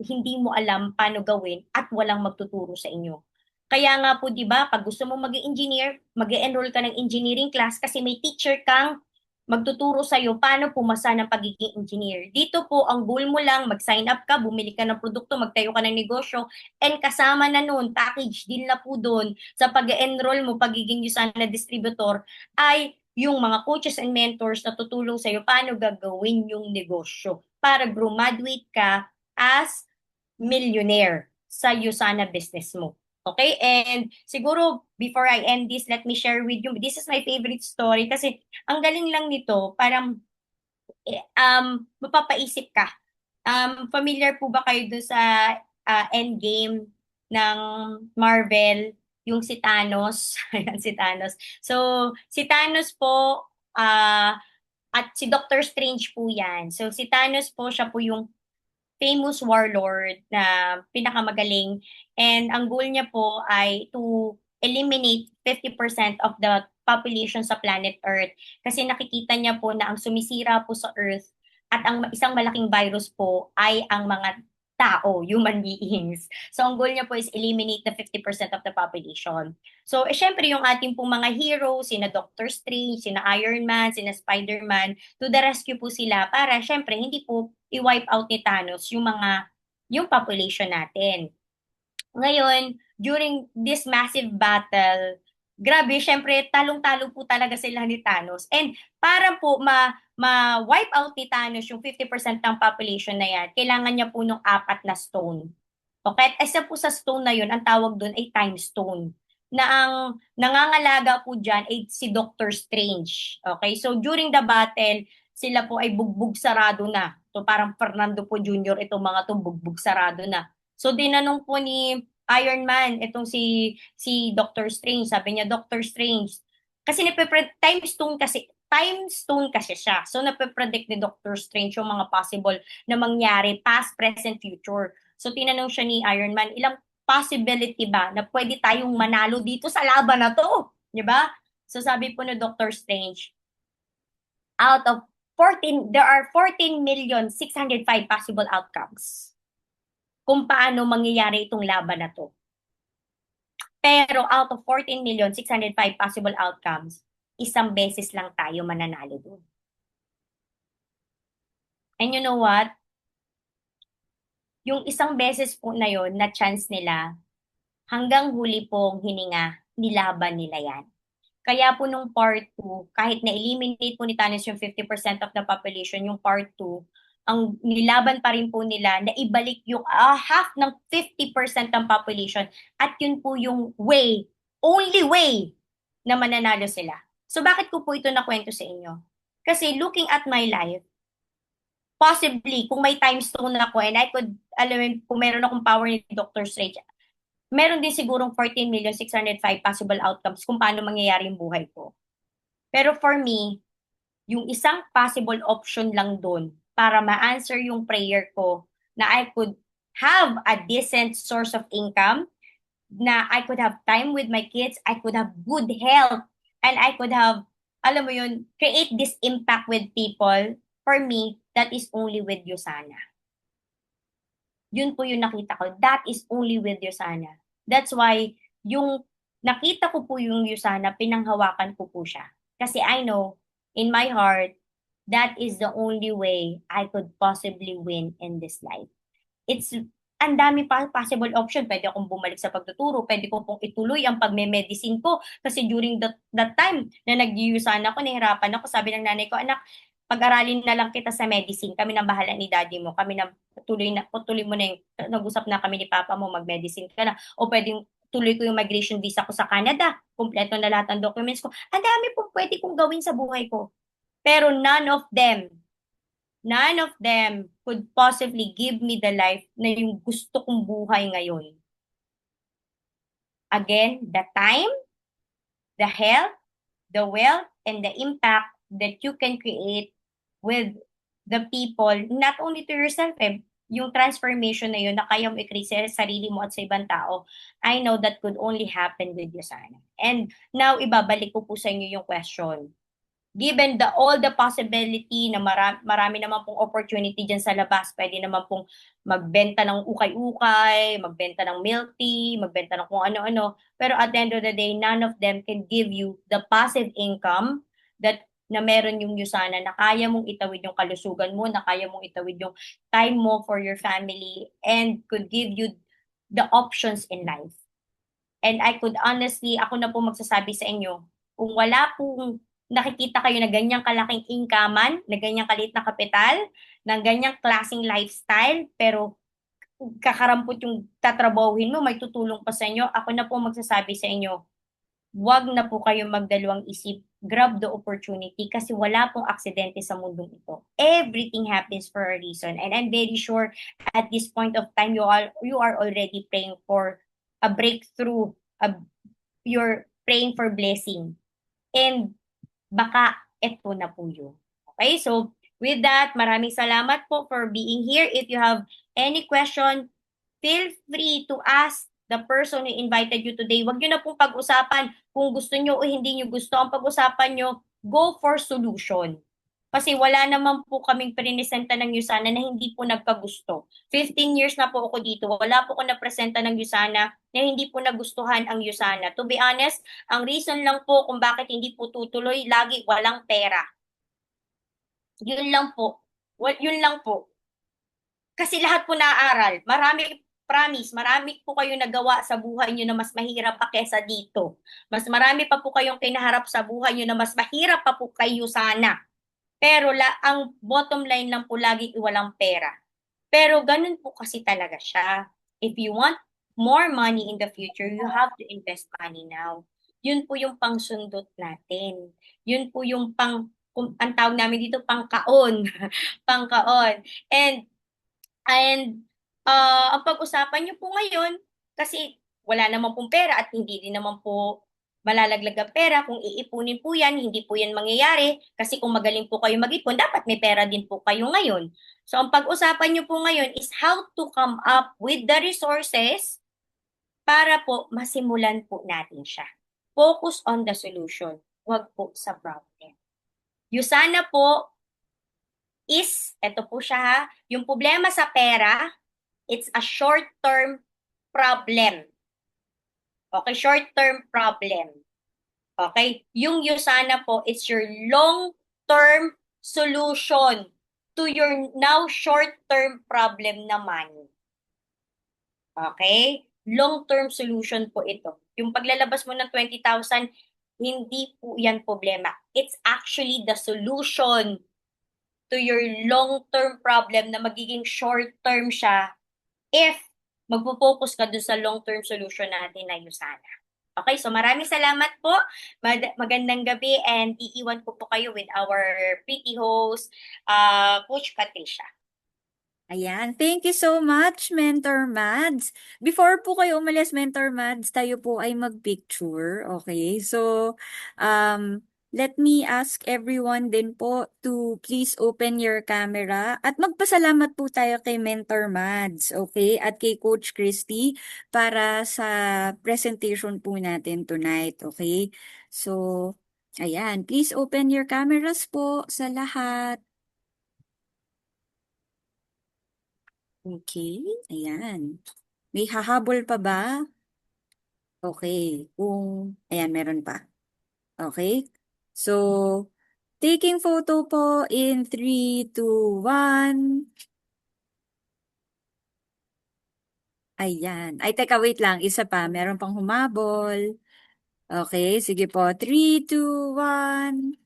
hindi mo alam paano gawin at walang magtuturo sa inyo. Kaya nga po 'di ba, pag gusto mo maging engineer, mag-enroll ka ng engineering class kasi may teacher kang magtuturo sa iyo paano pumasa ng pagiging engineer. Dito po, ang goal mo lang, mag-sign up ka, bumili ka ng produkto, magtayo ka ng negosyo, and kasama na nun, package din na po doon sa pag-enroll mo, pagiging Usana distributor, ay yung mga coaches and mentors na tutulong sa iyo paano gagawin yung negosyo para graduate ka as millionaire sa Usana business mo. Okay? And siguro, before I end this, let me share with you. This is my favorite story kasi ang galing lang nito, parang mapapaisip ka. Familiar po ba kayo doon sa Endgame ng Marvel, yung si Thanos? Ayan, si Thanos. So, si Thanos po, at si Doctor Strange po yan. So, si Thanos po, siya po yung famous warlord na pinakamagaling. And ang goal niya po ay to eliminate 50% of the population sa planet Earth. Kasi nakikita niya po na ang sumisira po sa Earth at ang isang malaking virus po ay ang mga tao, human beings. So ang goal niya po is eliminate the 50% of the population. So syempre yung ating pong mga heroes, sina Doctor Strange, sina Iron Man, sina Spider-Man, to the rescue po sila para syempre hindi po i-wipe out ni Thanos yung population natin. Ngayon, during this massive battle, grabe, syempre, talong-talo po talaga sila ni Thanos. And para po ma-wipe out ni Thanos yung 50% ng population na yan, kailangan niya po ng 4 na stone. Okay? At isa po sa stone na yun, ang tawag doon ay time stone. Na ang nangangalaga po dyan ay si Doctor Strange. Okay? So during the battle, sila po ay bugbog sarado na. So parang Fernando po Jr. itong mga to bugbog sarado na. So dinanong po ni Iron Man itong si Doctor Strange. Sabi niya, Doctor Strange, kasi time stone kasi siya. So nape-predict ni Doctor Strange yung mga possible na mangyari past, present, future. So tinanong siya ni Iron Man, ilang possibility ba na pwede tayong manalo dito sa laban na to? 'Di ba? So sabi po ni Doctor Strange, out of 14, there are 14,605,000 possible outcomes kung paano mangyayari itong laban na to. Pero out of 14,605,000 possible outcomes, isang beses lang tayo mananalo doon. And you know what? Yung isang beses po na yon na chance nila, hanggang huli pong hininga, nilaban nila yan. Kaya po nung part 2, kahit na-eliminate po ni Thanos yung 50% of the population, yung part 2, ang nilaban pa rin po nila na ibalik yung half ng 50% ng population at yun po yung way, only way na mananalo sila. So bakit ko po ito nakwento sa inyo? Kasi looking at my life, possibly, kung may time stone ako and I could, alam mo, kung meron akong power ni Dr. Strange, meron din sigurong 14,605,000 possible outcomes kung paano mangyayari yung buhay ko. Pero for me, yung isang possible option lang doon para ma-answer yung prayer ko na I could have a decent source of income, na I could have time with my kids, I could have good health, and I could have, alam mo yun, create this impact with people. For me, that is only with Yusana. Yun po yung nakita ko. That is only with Yusana. That's why, yung nakita ko po yung Yusana, pinanghawakan ko po siya. Kasi I know, in my heart, that is the only way I could possibly win in this life. It's, ang dami pa possible option. Pwede akong bumalik sa pagtuturo. Pwede ko pong ituloy ang pagme-medicine ko. Kasi during that time na nag-Yusana ako, nahirapan ako. Sabi ng nanay ko, anak, pag-aralin na lang kita sa medicine. Kami nang bahala ni daddy mo. Kami na tuloy mo na yung, nag-usap na kami ni papa mo, mag-medicine ka na. O pwedeng tuloy ko yung migration visa ko sa Canada. Kumpleto na lahat ng documents ko. Ang dami pong pwede kong gawin sa buhay ko. Pero none of them could possibly give me the life na yung gusto kong buhay ngayon. Again, the time, the health, the wealth, and the impact that you can create with the people, not only to yourself, yung transformation na yun na kaya mo i-create sa sarili mo at sa ibang tao, I know that could only happen with you sana. And now, ibabalik ko po sa inyo yung question. Given all the possibility na marami naman pong opportunity dyan sa labas, pwede naman pong magbenta ng ukay-ukay, magbenta ng milk tea, magbenta ng kung ano-ano. Pero at the end of the day, none of them can give you the passive income that na meron yung Usana, na kaya mong itawid yung kalusugan mo, na kaya mong itawid yung time mo for your family, and could give you the options in life. And I could honestly, ako na po magsasabi sa inyo, kung wala pong nakikita kayo na ganyang kalaking inkaman, na ganyang kalit na kapital, ng ganyang klaseng lifestyle, pero kakarampot yung tatrabahuhin mo, may tutulong pa sa inyo, ako na po magsasabi sa inyo, wag na po kayong magdalawang isip, grab the opportunity kasi wala pong aksidente sa mundong ito. Everything happens for a reason. And I'm very sure at this point of time, you are already praying for a breakthrough, you're praying for blessing. And baka eto na po yun. Okay, so with that, maraming salamat po for being here. If you have any question, feel free to ask the person who invited you today. Huwag nyo na pong pag-usapan kung gusto nyo o hindi nyo gusto. Ang pag-usapan nyo, go for solution. Kasi wala naman po kaming prinesenta ng Usana na hindi po nagkagusto. 15 years na po ako dito. Wala po ako napresenta ng Usana na hindi po nagustuhan ang Usana. To be honest, ang reason lang po kung bakit hindi po tutuloy, lagi walang pera. Yun lang po. Yun lang po. Kasi lahat po naaral. Marami po kayong nagawa sa buhay nyo na mas mahirap pa kesa dito. Mas marami pa po kayong kinaharap sa buhay nyo na mas mahirap pa po kayo sana. Pero ang bottom line lang po lagi walang pera. Pero ganun po kasi talaga siya. If you want more money in the future, you have to invest money now. Yun po yung pangsundot natin. Yun po yung ang tawag namin dito, pangkaon. Pangkaon. And ang pag-usapan nyo po ngayon, kasi wala naman pong pera at hindi din naman po malalaglag ang pera. Kung iipunin po yan, hindi po yan mangyayari. Kasi kung magaling po kayo mag-ipon, dapat may pera din po kayo ngayon. So ang pag-usapan nyo po ngayon is how to come up with the resources para po masimulan po natin siya. Focus on the solution, huwag po sa problem. Usana po eto po siya ha, yung problema sa pera, it's a short-term problem. Okay, short-term problem. Okay, yung Usana po, it's your long-term solution to your now short-term problem na money. Okay, long-term solution po ito. Yung paglalabas mo ng 20,000, hindi po yan problema. It's actually the solution to your long-term problem na magiging short-term siya if magpo-focus ka dun sa long-term solution natin na Usana. Okay, so maraming salamat po. Magandang gabi, and iiwan ko po kayo with our pretty host, Coach Patricia. Ayan, thank you so much, Mentor Mads. Before po kayo umalis, Mentor Mads, tayo po ay mag-picture, okay? So, let me ask everyone din po to please open your camera at magpasalamat po tayo kay Mentor Mads, okay? At kay Coach Christy para sa presentation po natin tonight, okay? So, ayan, please open your cameras po sa lahat. Okay, ayan. May hahabol pa ba? Okay, ayan, meron pa. Okay, so, taking photo po in 3, 2, 1. Ayan. Ay, teka, wait lang. Isa pa. Meron pang humabol. Okay, sige po. 3, 2, 1.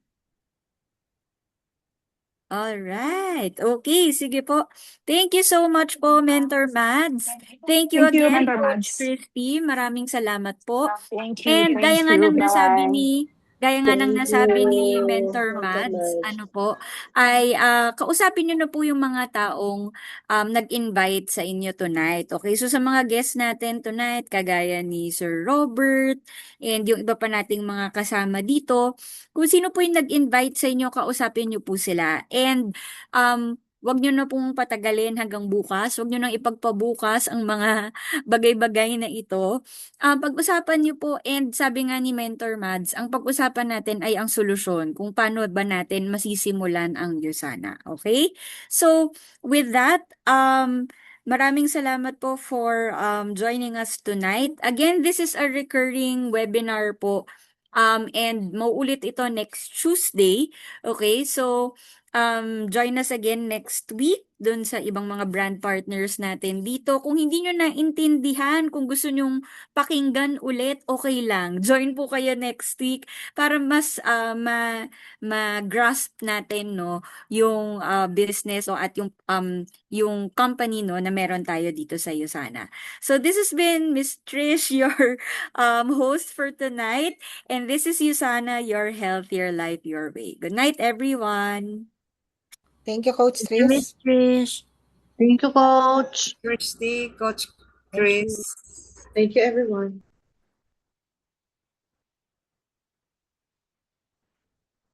Alright. Okay, sige po. Thank you so much po, Mentor Mads. Thank you Thank you, again, Mentor Coach Mads. Christy. Maraming salamat po. Thank you. And Thank you. Bye. gaya nga ng Thank nasabi ni you, Mentor Mentor Mads, Mads. ano po, ay kausapin niyo na po yung mga taong nag-invite sa inyo tonight. Okay, so sa mga guests natin tonight, kagaya ni Sir Robert, and yung iba pa nating mga kasama dito, kung sino po yung nag-invite sa inyo, kausapin niyo po sila. And wag niyo na pong patagalin hanggang bukas. Wag niyo nang ipagpabukas ang mga bagay-bagay na ito. Pag-usapan niyo po, and sabi nga ni Mentor Mads, ang pag-usapan natin ay ang solusyon kung paano ba natin masisimulan ang Yusana. Okay? So, with that, maraming salamat po for joining us tonight. Again, this is a recurring webinar po. And mauulit ito next Tuesday. Okay? So, join us again next week dun sa ibang mga brand partners natin dito. Kung hindi nyo naintindihan, kung gusto nyong pakinggan ulit, okay lang. Join po kayo next week para mas ma-grasp natin no yung business o at yung company no na meron tayo dito sa Yusana. So this has been Miss Trish, your host for tonight, and this is Yusana, your healthier life your way. Good night, everyone. Thank you, Coach Thank you, Miss Tris. Trish. Thank you, Coach. Christy, Coach Chris. Thank you, everyone.